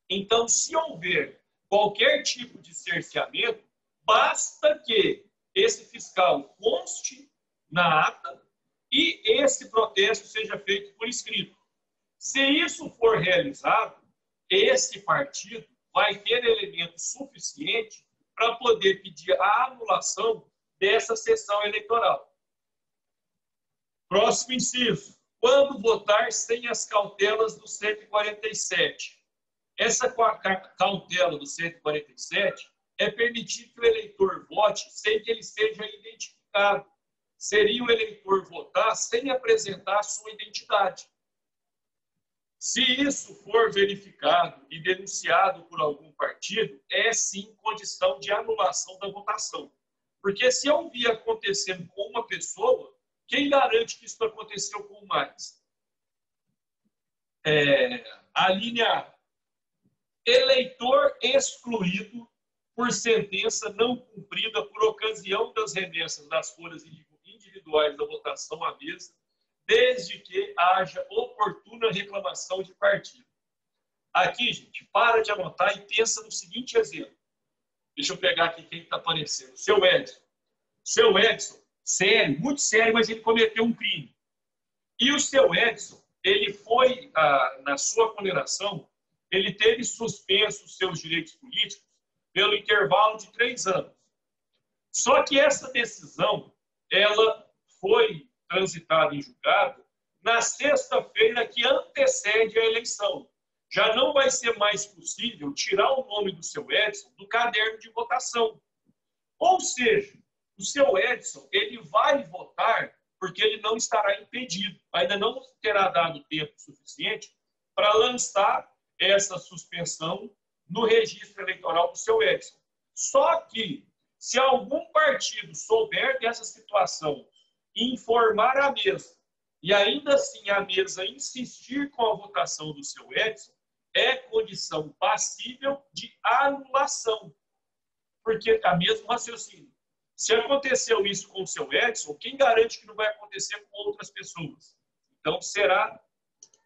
[SPEAKER 2] Então, se houver qualquer tipo de cerceamento, basta que esse fiscal conste na ata e esse protesto seja feito por escrito. Se isso for realizado, esse partido vai ter elemento suficiente para poder pedir a anulação dessa sessão eleitoral. Próximo inciso. Quando votar sem as cautelas do 147. Essa cautela do 147 é permitir que o eleitor vote sem que ele seja identificado. Seria o eleitor votar sem apresentar a sua identidade. Se isso for verificado e denunciado por algum partido, é sim condição de anulação da votação. Porque se eu vi acontecendo com uma pessoa, quem garante que isso aconteceu com mais? A linha A. Eleitor excluído por sentença não cumprida por ocasião das remessas das folhas individuais da votação à mesa, desde que haja oportuna reclamação de partido. Aqui, gente, para de anotar e pensa no seguinte exemplo. Deixa eu pegar aqui quem está aparecendo. O seu Edson. O seu Edson, sério, muito sério, mas ele cometeu um crime. E o seu Edson, ele foi, na sua condenação, ele teve suspenso os seus direitos políticos pelo intervalo de 3 anos. Só que essa decisão, ela foi transitada em julgado na sexta-feira que antecede a eleição. Já não vai ser mais possível tirar o nome do seu Edson do caderno de votação. Ou seja, o seu Edson, ele vai votar porque ele não estará impedido. Ainda não terá dado tempo suficiente para lançar essa suspensão no registro eleitoral do seu Edson. Só que, se algum partido souber dessa situação e informar a mesa, e ainda assim a mesa insistir com a votação do seu Edson, é condição passível de anulação. Porque é mesmo raciocínio. Se aconteceu isso com o seu Edson, quem garante que não vai acontecer com outras pessoas? Então, será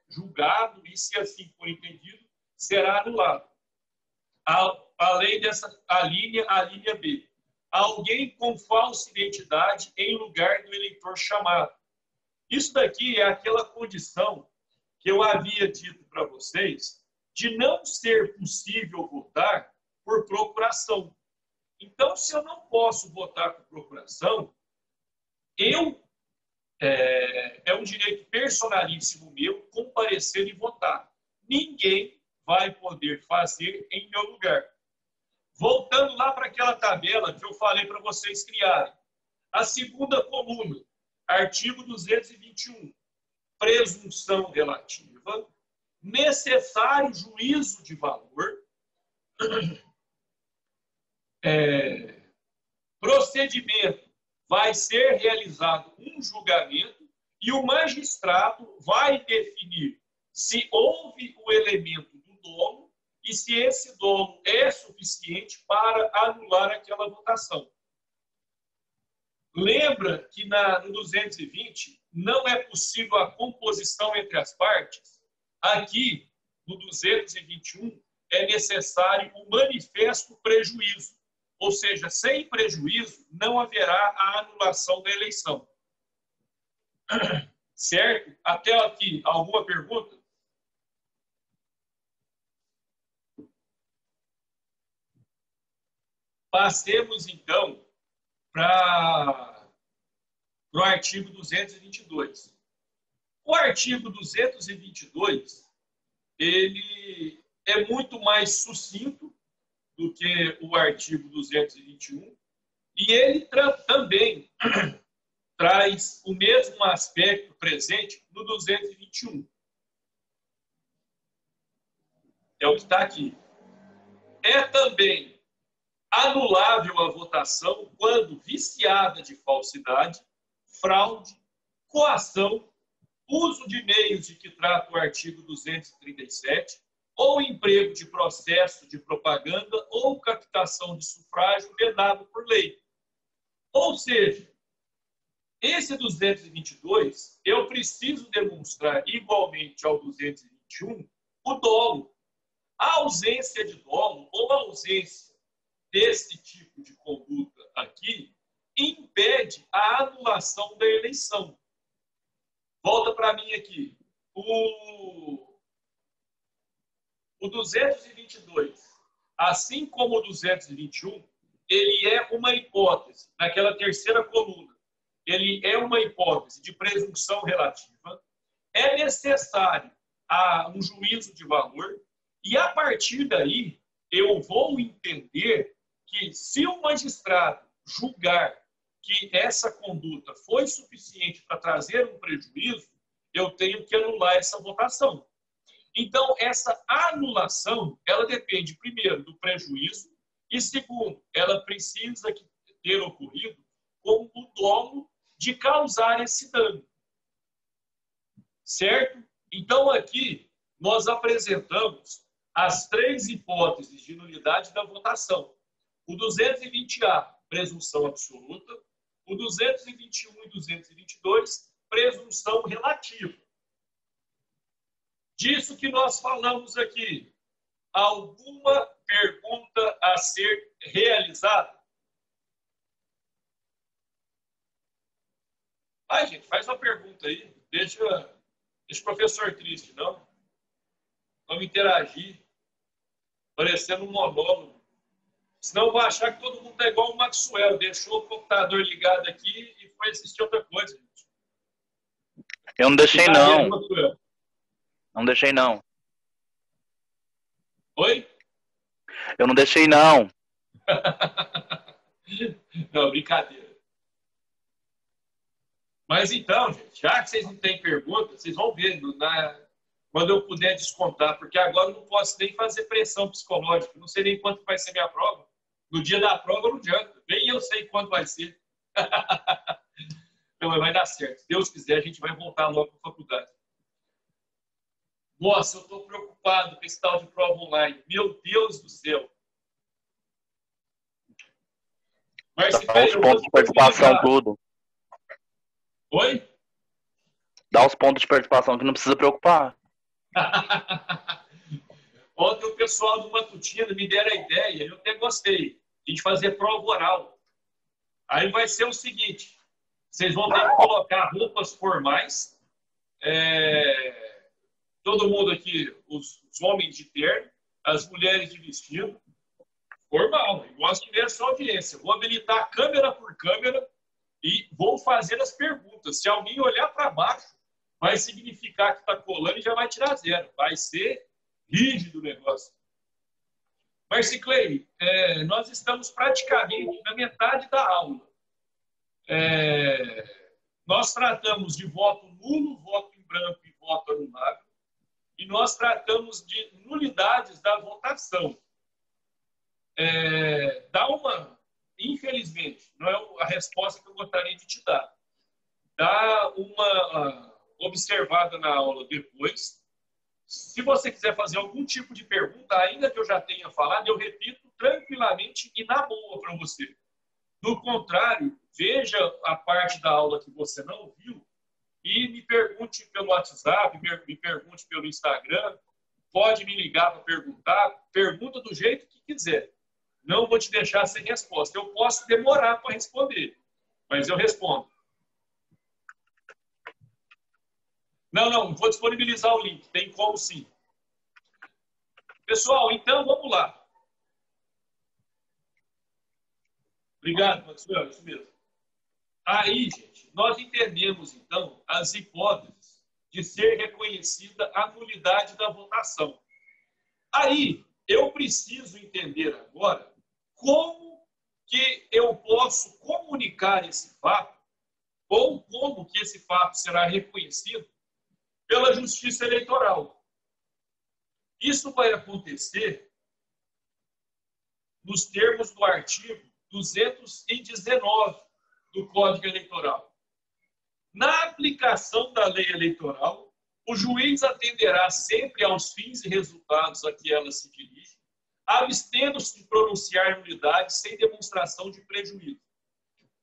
[SPEAKER 2] julgado e, se assim for entendido, será anulado. Além dessa, a linha B. Alguém com falsa identidade em lugar do eleitor chamado. Isso daqui é aquela condição que eu havia dito para vocês de não ser possível votar por procuração. Então, se eu não posso votar por procuração, é um direito personalíssimo meu comparecer e votar. Ninguém vai poder fazer em meu lugar. Voltando lá para aquela tabela que eu falei para vocês criarem. A segunda coluna, artigo 221, presunção relativa, necessário juízo de valor, procedimento, vai ser realizado um julgamento e o magistrado vai definir se houve o elemento do dolo e se esse dolo é suficiente para anular aquela votação. Lembra que no 220 não é possível a composição entre as partes? Aqui, no 221, é necessário o manifesto prejuízo. Ou seja, sem prejuízo, não haverá a anulação da eleição. Certo? Até aqui, alguma pergunta? Passemos, então, para o artigo 222. O artigo 222, ele é muito mais sucinto do que o artigo 221, e ele também traz o mesmo aspecto presente no 221. É o que está aqui. É também anulável a votação quando viciada de falsidade, fraude, coação, uso de meios de que trata o artigo 237, ou emprego de processo de propaganda ou captação de sufrágio vedado por lei. Ou seja, esse 222, eu preciso demonstrar igualmente ao 221 o dolo. A ausência de dolo ou a ausência desse tipo de conduta aqui impede a anulação da eleição. Volta para mim aqui. O 222, assim como o 221, ele é uma hipótese, naquela terceira coluna, ele é uma hipótese de presunção relativa, é necessário um juízo de valor, e a partir daí eu vou entender que se o magistrado julgar que essa conduta foi suficiente para trazer um prejuízo, eu tenho que anular essa votação. Então, essa anulação, ela depende, primeiro, do prejuízo e, segundo, ela precisa ter ocorrido com o dolo de causar esse dano. Certo? Então, aqui, nós apresentamos as três hipóteses de nulidade da votação. O 220A, presunção absoluta. O 221 e 222, presunção relativa. Disso que nós falamos aqui, alguma pergunta a ser realizada? Vai, gente, faz uma pergunta aí. Deixa o professor triste, não? Vamos interagir, parecendo um monólogo. Senão eu vou achar que todo mundo está igual o Maxwell. Deixou o computador ligado aqui e foi assistir outra coisa, gente.
[SPEAKER 4] Eu não deixei, não. Não deixei, não.
[SPEAKER 2] Oi?
[SPEAKER 4] Eu não deixei, não.
[SPEAKER 2] Não, brincadeira. Mas então, gente, já que vocês não têm pergunta, vocês vão ver quando eu puder descontar, porque agora eu não posso nem fazer pressão psicológica. Não sei nem quanto vai ser minha prova. No dia da prova não adianta. Nem eu sei quanto vai ser. Não, mas vai dar certo. Se Deus quiser, a gente vai voltar logo para a faculdade. Nossa, eu estou preocupado com esse tal de prova online. Meu Deus do céu. Mas
[SPEAKER 4] dá os pontos de participação tudo.
[SPEAKER 2] Oi?
[SPEAKER 4] Dá os pontos de participação que não precisa preocupar.
[SPEAKER 2] Ontem o pessoal do Matutino me deram a ideia, eu até gostei, de fazer prova oral. Aí vai ser o seguinte, vocês vão ter que colocar roupas formais, todo mundo aqui, os homens de terno, as mulheres de vestido, formal, igual se tivesse audiência. Vou habilitar câmera por câmera e vou fazer as perguntas. Se alguém olhar para baixo, vai significar que está colando e já vai tirar zero. Vai ser rígido o negócio. Marciclei, nós estamos praticamente na metade da aula. Nós tratamos de voto nulo, voto em branco e voto anulado. E nós tratamos de nulidades da votação. Infelizmente, não é a resposta que eu gostaria de te dar. Dá uma observada na aula depois. Se você quiser fazer algum tipo de pergunta, ainda que eu já tenha falado, eu repito tranquilamente e na boa para você. Do contrário, veja a parte da aula que você não viu e me pergunte pelo WhatsApp, me pergunte pelo Instagram, pode me ligar para perguntar, pergunta do jeito que quiser. Não vou te deixar sem resposta. Eu posso demorar para responder, mas eu respondo. Não, vou disponibilizar o link, tem como sim. Pessoal, então vamos lá. Obrigado, Maxwell, isso mesmo. Aí, gente, nós entendemos, então, as hipóteses de ser reconhecida a nulidade da votação. Aí, eu preciso entender agora como que eu posso comunicar esse fato ou como que esse fato será reconhecido pela Justiça Eleitoral. Isso vai acontecer nos termos do artigo 219 do Código Eleitoral. Na aplicação da lei eleitoral, o juiz atenderá sempre aos fins e resultados a que ela se dirige, abstendo-se de pronunciar nulidade sem demonstração de prejuízo.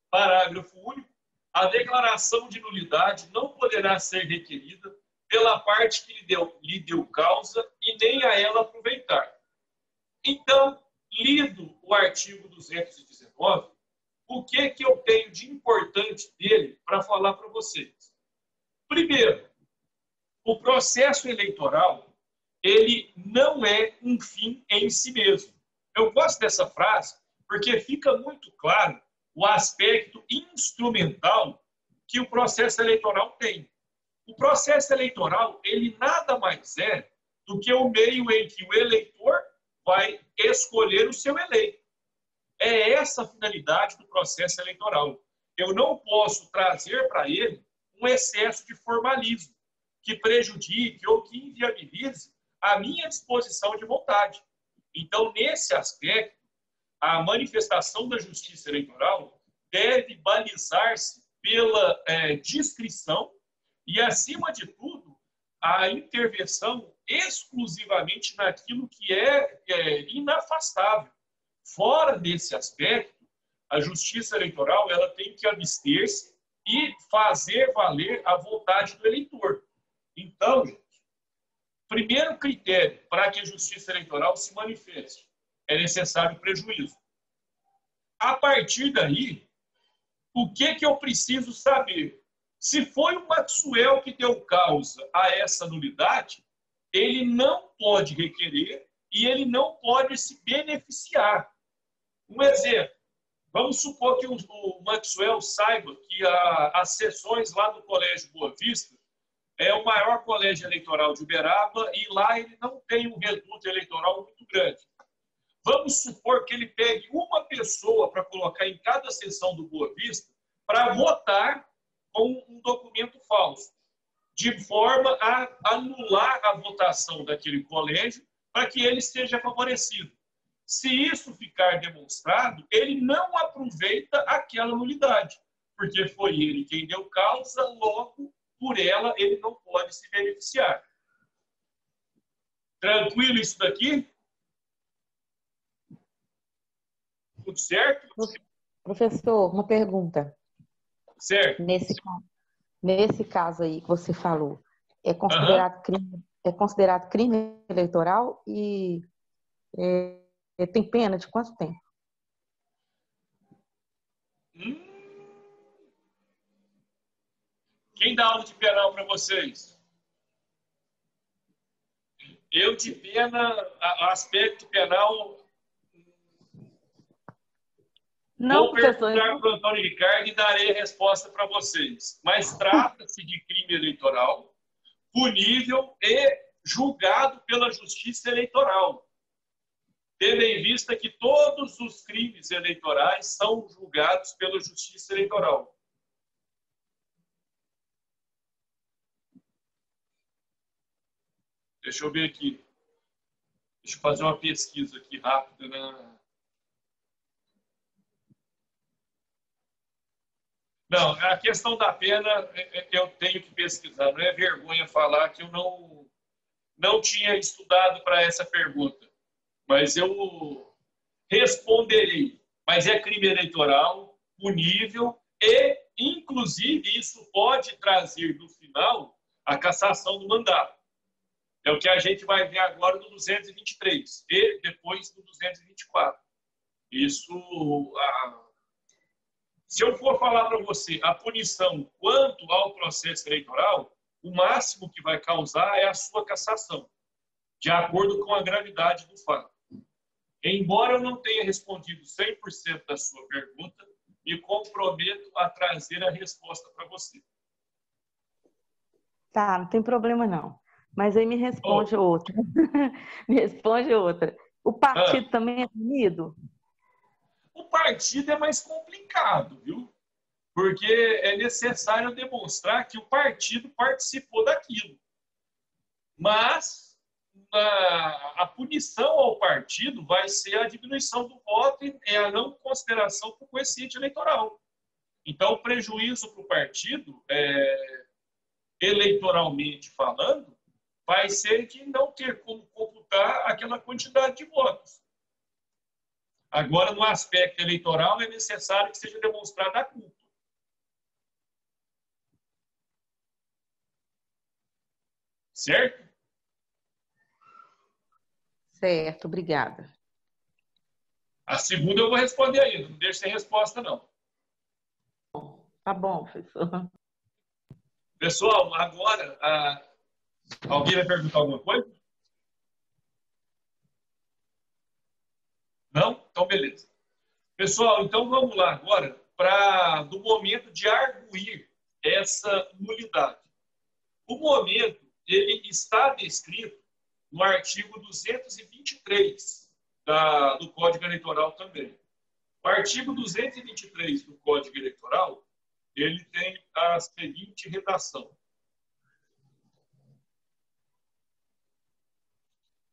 [SPEAKER 2] Parágrafo único. A declaração de nulidade não poderá ser requerida pela parte que lhe deu causa e nem a ela aproveitar. Então, lido o artigo 219, o que eu tenho de importante dele para falar para vocês? Primeiro, o processo eleitoral, ele não é um fim em si mesmo. Eu gosto dessa frase porque fica muito claro o aspecto instrumental que o processo eleitoral tem. O processo eleitoral, ele nada mais é do que o meio em que o eleitor vai escolher o seu eleito. É essa a finalidade do processo eleitoral. Eu não posso trazer para ele um excesso de formalismo que prejudique ou que inviabilize a minha disposição de vontade. Então, nesse aspecto, a manifestação da Justiça Eleitoral deve balizar-se pela discrição e, acima de tudo, a intervenção exclusivamente naquilo que é inafastável. Fora desse aspecto, a Justiça Eleitoral ela tem que abster-se e fazer valer a vontade do eleitor. Então, gente, primeiro critério para que a Justiça Eleitoral se manifeste é necessário prejuízo. A partir daí, o que eu preciso saber? Se foi o Maxwell que deu causa a essa nulidade, ele não pode requerer e ele não pode se beneficiar. Um exemplo, vamos supor que o Maxwell saiba que as sessões lá do Colégio Boa Vista é o maior colégio eleitoral de Uberaba e lá ele não tem um reduto eleitoral muito grande. Vamos supor que ele pegue uma pessoa para colocar em cada sessão do Boa Vista para votar com um documento falso, de forma a anular a votação daquele colégio para que ele seja favorecido. Se isso ficar demonstrado, ele não aproveita aquela nulidade, porque foi ele quem deu causa, logo, por ela, ele não pode se beneficiar. Tranquilo isso daqui? Tudo certo?
[SPEAKER 3] Professor, uma pergunta.
[SPEAKER 2] Certo.
[SPEAKER 3] Nesse caso aí que você falou, é considerado crime eleitoral e tem pena de quanto tempo?
[SPEAKER 2] Quem dá aula de penal para vocês? Eu de pena, aspecto penal...
[SPEAKER 3] Não,
[SPEAKER 2] vou perguntar para o Antônio Ricardo e darei a resposta para vocês. Mas trata-se de crime eleitoral, punível e julgado pela Justiça Eleitoral. tendo em vista que todos os crimes eleitorais são julgados pela Justiça Eleitoral. Deixa eu ver aqui. Deixa eu fazer uma pesquisa aqui rápida, né? Não, a questão da pena eu tenho que pesquisar. Não é vergonha falar que eu não tinha estudado para essa pergunta. Mas eu responderei. Mas é crime eleitoral, punível e, inclusive, isso pode trazer, no final, a cassação do mandato. É o que a gente vai ver agora no 223 e depois no 224. Isso, se eu for falar para você a punição quanto ao processo eleitoral, o máximo que vai causar é a sua cassação, de acordo com a gravidade do fato. Embora eu não tenha respondido 100% da sua pergunta, me comprometo a trazer a resposta para você.
[SPEAKER 3] Tá, não tem problema não. Mas aí me responde outra. Me responde outra. O partido também é punido?
[SPEAKER 2] O partido é mais complicado, viu? Porque é necessário demonstrar que o partido participou daquilo. Mas a punição ao partido vai ser a diminuição do voto e a não consideração do coeficiente eleitoral. Então, o prejuízo para o partido, eleitoralmente falando, vai ser de não ter como computar aquela quantidade de votos. Agora, no aspecto eleitoral, é necessário que seja demonstrada a culpa. Certo?
[SPEAKER 3] Certo, obrigada.
[SPEAKER 2] A segunda eu vou responder ainda, não deixe sem resposta, não.
[SPEAKER 3] Tá bom, professor.
[SPEAKER 2] Pessoal, agora, alguém vai perguntar alguma coisa? Não? Então, beleza. Pessoal, então vamos lá agora do momento de arguir essa nulidade. O momento, ele está descrito no artigo 223 do Código Eleitoral também. O artigo 223 do Código Eleitoral, ele tem a seguinte redação.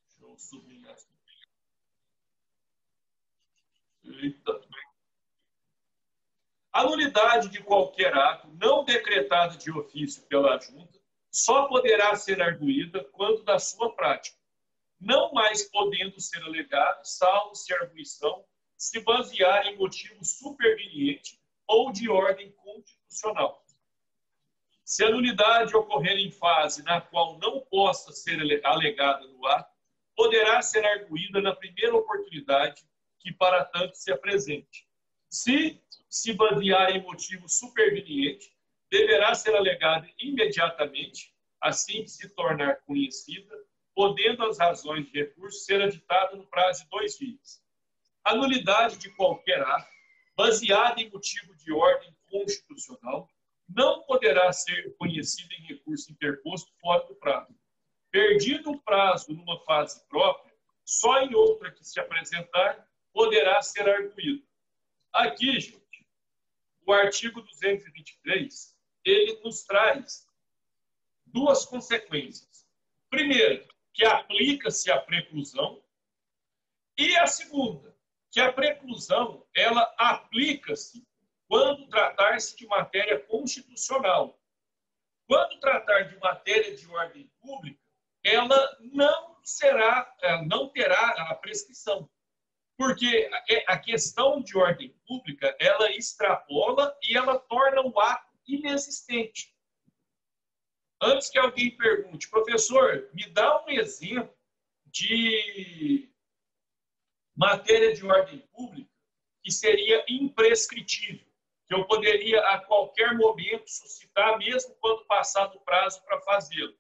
[SPEAKER 2] Deixa eu sublinhar aqui. Eita. A nulidade de qualquer ato não decretado de ofício pela Junta só poderá ser arguída quando da sua prática, não mais podendo ser alegado, salvo se a arguição se basear em motivo superveniente ou de ordem constitucional. Se a nulidade ocorrer em fase na qual não possa ser alegada no ato, poderá ser arguída na primeira oportunidade que para tanto se apresente. Se basear em motivo superveniente, deverá ser alegada imediatamente, assim que se tornar conhecida, podendo as razões de recurso ser aditada no prazo de 2 dias. A nulidade de qualquer ato, baseada em motivo de ordem constitucional, não poderá ser conhecida em recurso interposto fora do prazo. Perdido o prazo numa fase própria, só em outra que se apresentar, poderá ser arguído. Aqui, gente, o artigo 223, ele nos traz 2 consequências. Primeiro, que aplica-se a preclusão, e a segunda, que a preclusão, ela aplica-se quando tratar-se de matéria constitucional. Quando tratar de matéria de ordem pública, ela não terá a prescrição. Porque a questão de ordem pública, ela extrapola e ela torna o ato inexistente. Antes que alguém pergunte, professor, me dá um exemplo de matéria de ordem pública que seria imprescritível, que eu poderia a qualquer momento suscitar, mesmo quando passar do prazo para fazê-lo.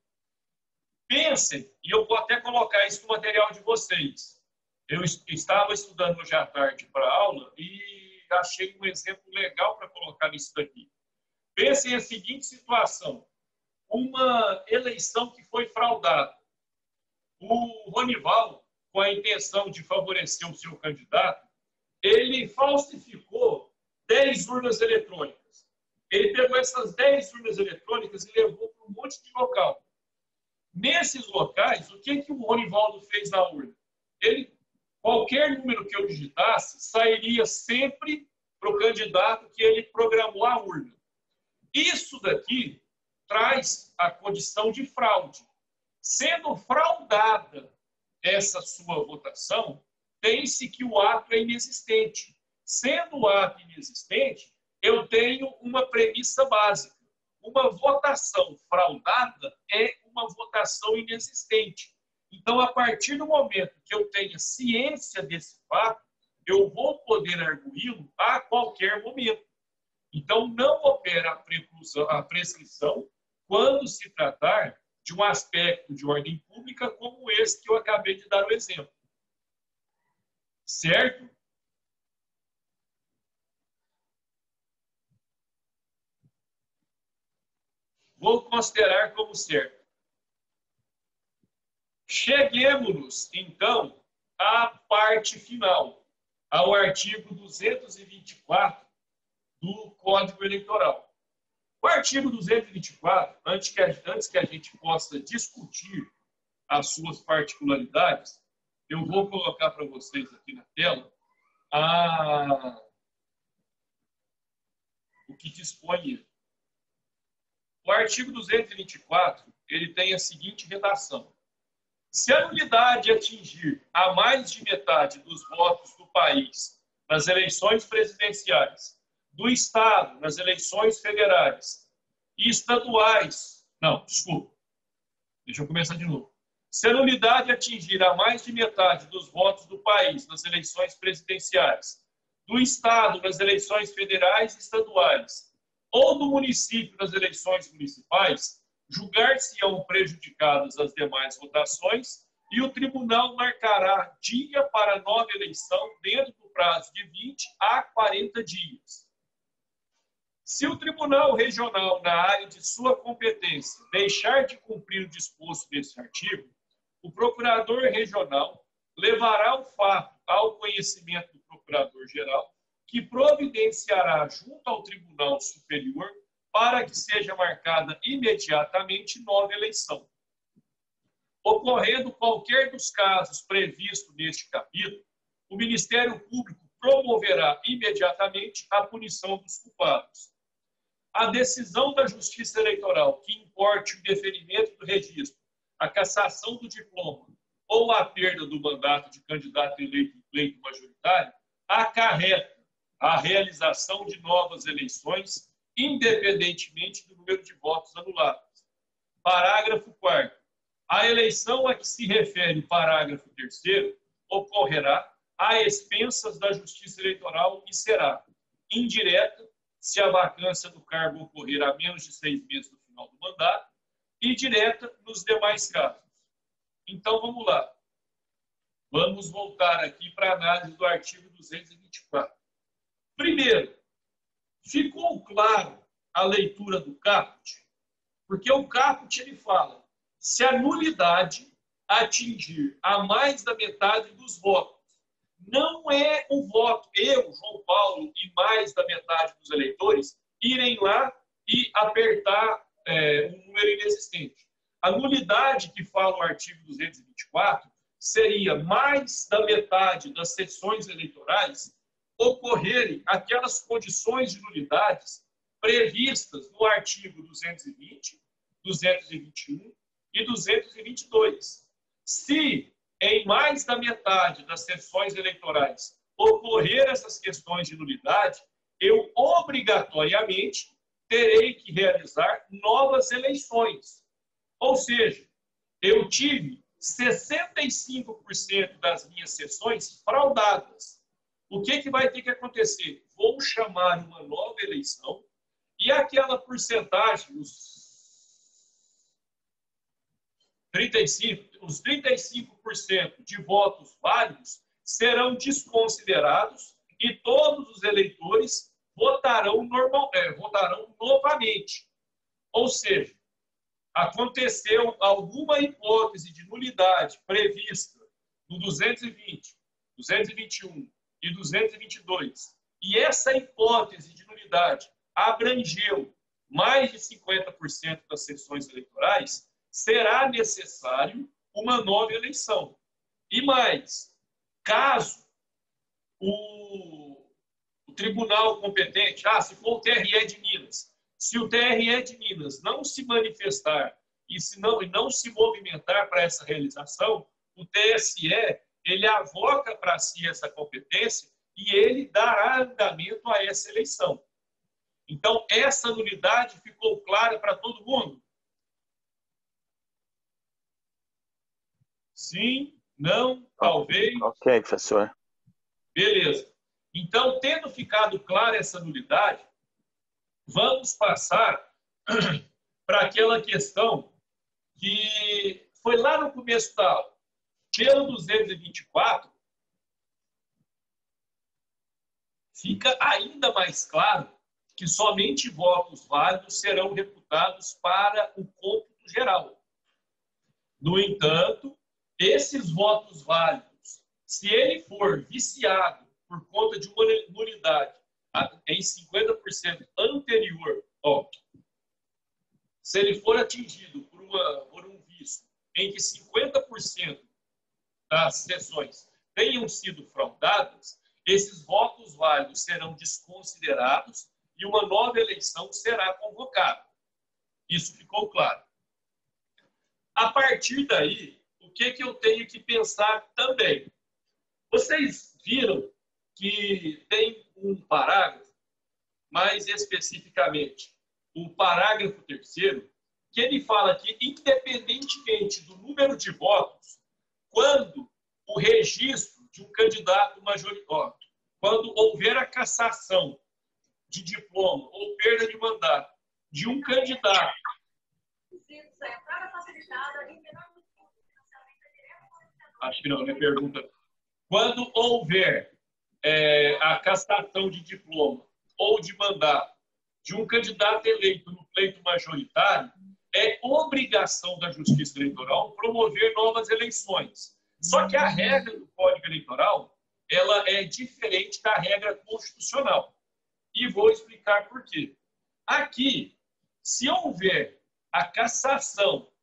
[SPEAKER 2] Pensem, e eu vou até colocar isso no material de vocês. Eu estava estudando hoje à tarde para a aula e achei um exemplo legal para colocar nisso daqui. Pensem a seguinte situação. Uma eleição que foi fraudada. O Ronival com a intenção de favorecer o seu candidato, ele falsificou 10 urnas eletrônicas. Ele pegou essas 10 urnas eletrônicas e levou para um monte de local. Nesses locais, o que o Ronivaldo fez na urna? Qualquer número que eu digitasse, sairia sempre para o candidato que ele programou a urna. Isso daqui traz a condição de fraude. Sendo fraudada essa sua votação, tem-se que o ato é inexistente. Sendo o ato inexistente, eu tenho uma premissa básica. Uma votação fraudada é uma votação inexistente. Então, a partir do momento que eu tenha ciência desse fato, eu vou poder arguí-lo a qualquer momento. Então, não opera a prescrição quando se tratar de um aspecto de ordem pública como esse que eu acabei de dar o exemplo. Certo? Vou considerar como certo. Cheguemos, então, à parte final, ao artigo 224 do Código Eleitoral. O artigo 224, antes que a gente possa discutir as suas particularidades, eu vou colocar para vocês aqui na tela o que dispõe ele. O artigo 224, ele tem a seguinte redação. Se a nulidade atingir a mais de metade dos votos do país nas eleições presidenciais, do Estado nas eleições federais e estaduais... Não, desculpa. Deixa eu começar de novo. Se a nulidade atingir a mais de metade dos votos do país nas eleições presidenciais, do Estado nas eleições federais e estaduais, ou do município nas eleições municipais, julgar-se-ão prejudicadas as demais votações e o tribunal marcará dia para nova eleição dentro do prazo de 20 a 40 dias. Se o Tribunal Regional, na área de sua competência, deixar de cumprir o disposto desse artigo, o Procurador Regional levará o fato ao conhecimento do Procurador-Geral, que providenciará junto ao Tribunal Superior para que seja marcada imediatamente nova eleição. Ocorrendo qualquer dos casos previstos neste capítulo, o Ministério Público promoverá imediatamente a punição dos culpados. A decisão da Justiça Eleitoral que importe o indeferimento do registro, a cassação do diploma ou a perda do mandato de candidato eleito em pleito majoritário, acarreta a realização de novas eleições, independentemente do número de votos anulados. Parágrafo 4º. A eleição a que se refere o parágrafo 3º ocorrerá a expensas da Justiça Eleitoral e será indireta, se a vacância do cargo ocorrer a menos de 6 meses do final do mandato, e direta nos demais casos. Então, vamos lá. Vamos voltar aqui para a análise do artigo 224. Primeiro, ficou claro a leitura do caput? Porque o caput ele fala, se a nulidade atingir a mais da metade dos votos, não é o voto, eu, João Paulo, e mais da metade dos eleitores irem lá e apertar um número inexistente. A nulidade que fala o artigo 224 seria mais da metade das sessões eleitorais ocorrerem aquelas condições de nulidades previstas no artigo 220, 221 e 222. Se em mais da metade das sessões eleitorais ocorrer essas questões de nulidade, eu obrigatoriamente terei que realizar novas eleições. Ou seja, eu tive 65% das minhas sessões fraudadas. O que vai ter que acontecer? Vou chamar uma nova eleição e aquela porcentagem, os 35% de votos válidos serão desconsiderados e todos os eleitores votarão novamente. Ou seja, aconteceu alguma hipótese de nulidade prevista no 220, 221 e 222, e essa hipótese de nulidade abrangeu mais de 50% das sessões eleitorais, será necessário uma nova eleição. E mais, caso o tribunal competente, se for o TRE de Minas, se o TRE de Minas não se manifestar e não se movimentar para essa realização, o TSE ele avoca para si essa competência e ele dará andamento a essa eleição. Então, essa nulidade ficou clara para todo mundo? Sim, não, talvez.
[SPEAKER 4] Ok, professor.
[SPEAKER 2] Beleza. Então, tendo ficado clara essa nulidade, vamos passar para aquela questão que foi lá no começo da aula. Pelo 224, fica ainda mais claro que somente votos válidos serão reputados para o cômputo geral. No entanto, esses votos válidos, se ele for viciado por conta de uma nulidade em 50% anterior, se ele for atingido por um vício em que 50% das sessões tenham sido fraudadas, esses votos válidos serão desconsiderados e uma nova eleição será convocada. Isso ficou claro. A partir daí, o que eu tenho que pensar também? Vocês viram que tem um parágrafo, mais especificamente, o parágrafo 3º, que ele fala que, independentemente do número de votos, quando o registro de um candidato majoritário, quando houver a cassação de diploma ou perda de mandato de um candidato, acho que não, minha pergunta. Quando houver a cassação de diploma ou de mandato de um candidato eleito no pleito majoritário, é obrigação da Justiça Eleitoral promover novas eleições. Só que a regra do Código Eleitoral, ela é diferente da regra constitucional. E vou explicar por quê. Aqui, se houver a cassação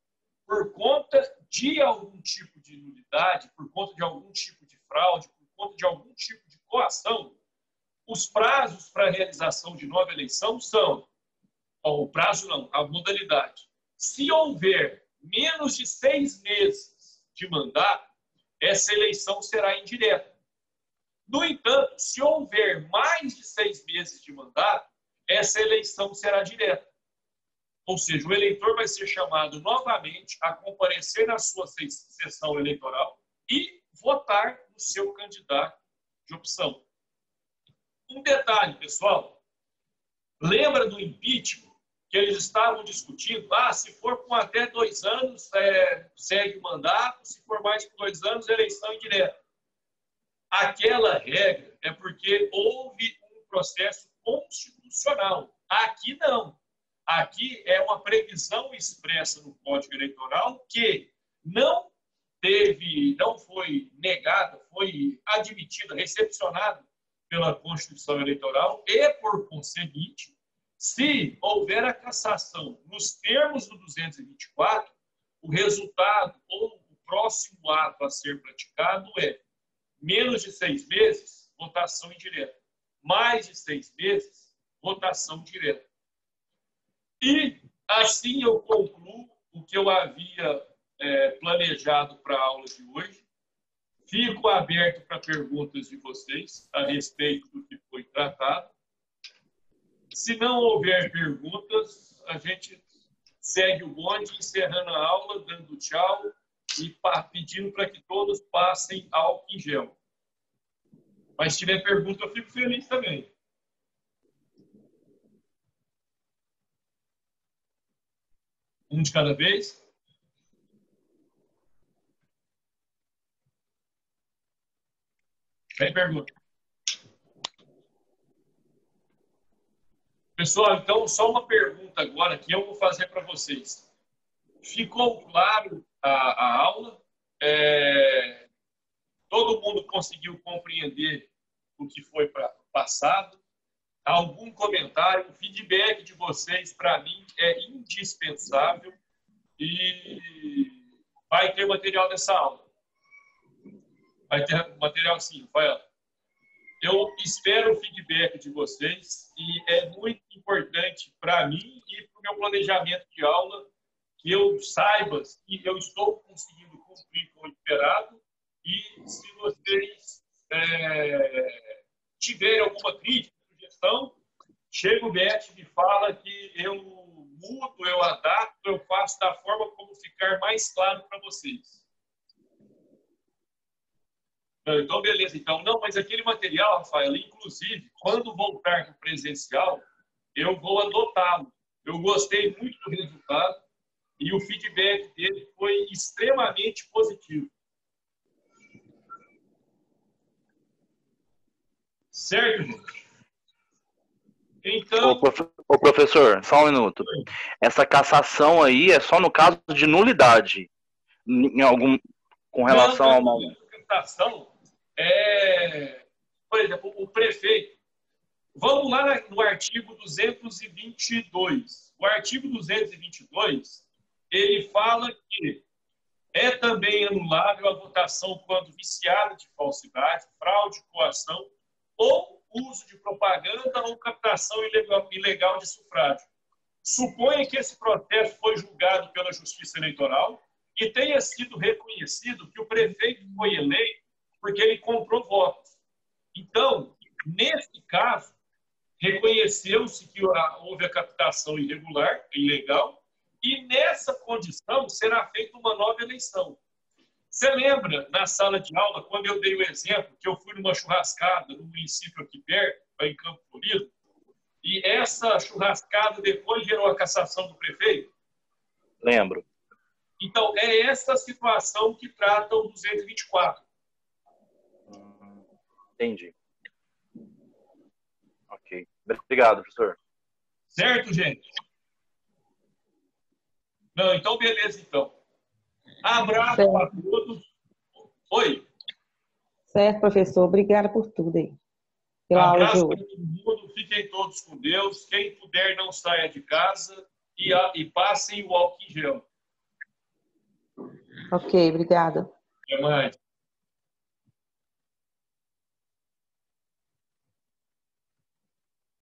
[SPEAKER 2] por conta de algum tipo de nulidade, por conta de algum tipo de fraude, por conta de algum tipo de coação, os prazos para a realização de nova eleição são, o prazo não, a modalidade. Se houver menos de 6 meses de mandato, essa eleição será indireta. No entanto, se houver mais de 6 meses de mandato, essa eleição será direta. Ou seja, o eleitor vai ser chamado novamente a comparecer na sua sessão eleitoral e votar no seu candidato de opção. Um detalhe, pessoal. Lembra do impeachment que eles estavam discutindo? Se for com até 2 anos, segue o mandato. Se for mais que 2 anos, eleição indireta. Aquela regra é porque houve um processo constitucional. Aqui não. Aqui é uma previsão expressa no Código Eleitoral que não foi negada, foi admitida, recepcionada pela Constituição Eleitoral e, por conseguinte, se houver a cassação nos termos do 224, o resultado ou o próximo ato a ser praticado é menos de 6 meses, votação indireta. Mais de 6 meses, votação direta. E assim eu concluo o que eu havia planejado para a aula de hoje. Fico aberto para perguntas de vocês a respeito do que foi tratado. Se não houver perguntas, a gente segue o bonde, encerrando a aula, dando tchau e pedindo para que todos passem álcool em gel. Mas se tiver pergunta, eu fico feliz também. Um de cada vez? Tem pergunta? Pessoal, então, só uma pergunta agora que eu vou fazer para vocês. Ficou claro a aula? todo mundo conseguiu compreender o que foi passado? Algum comentário? O feedback de vocês, para mim, é indispensável e vai ter material nessa aula. Vai ter material sim, Rafael. Eu espero o feedback de vocês e é muito importante para mim e para o meu planejamento de aula que eu saiba que eu estou conseguindo cumprir com o esperado e se vocês tiverem alguma crítica, sugestão, chega o Beth e me fala que eu mudo, eu adapto, eu faço da forma como ficar mais claro para vocês. Então, beleza. Então, não, mas aquele material, Rafael, inclusive, quando voltar no presencial, eu vou adotá-lo. Eu gostei muito do resultado e o feedback dele foi extremamente positivo. Certo, gente? Então...
[SPEAKER 4] Ô, professor, só um minuto. Essa cassação aí é só no caso de nulidade. Em algum... Com relação a uma...
[SPEAKER 2] Cassação por exemplo, o prefeito. Vamos lá no artigo 222. O artigo 222, ele fala que é também anulável a votação quando viciada de falsidade, fraude, coação ou uso de propaganda ou captação ilegal de sufrágio. Suponha que esse processo foi julgado pela Justiça Eleitoral e tenha sido reconhecido que o prefeito foi eleito porque ele comprou votos. Então, nesse caso, reconheceu-se que houve a captação irregular, ilegal, e nessa condição será feita uma nova eleição. Você lembra, na sala de aula, quando eu dei o exemplo, que eu fui numa churrascada no município aqui perto, em Campo Florido, e essa churrascada depois gerou a cassação do prefeito?
[SPEAKER 4] Lembro.
[SPEAKER 2] Então, é essa situação que trata o 224.
[SPEAKER 4] Entendi. Ok. Obrigado, professor.
[SPEAKER 2] Certo, gente? Não, então, beleza, então. Abraço a todos. Oi.
[SPEAKER 3] Certo, professor. Obrigada por tudo aí. Pela aula de
[SPEAKER 2] Abraço
[SPEAKER 3] hoje.
[SPEAKER 2] a todo mundo. Fiquem todos com Deus. Quem puder, não saia de casa e passem o álcool em gel.
[SPEAKER 3] Ok, obrigada.
[SPEAKER 2] Até mais.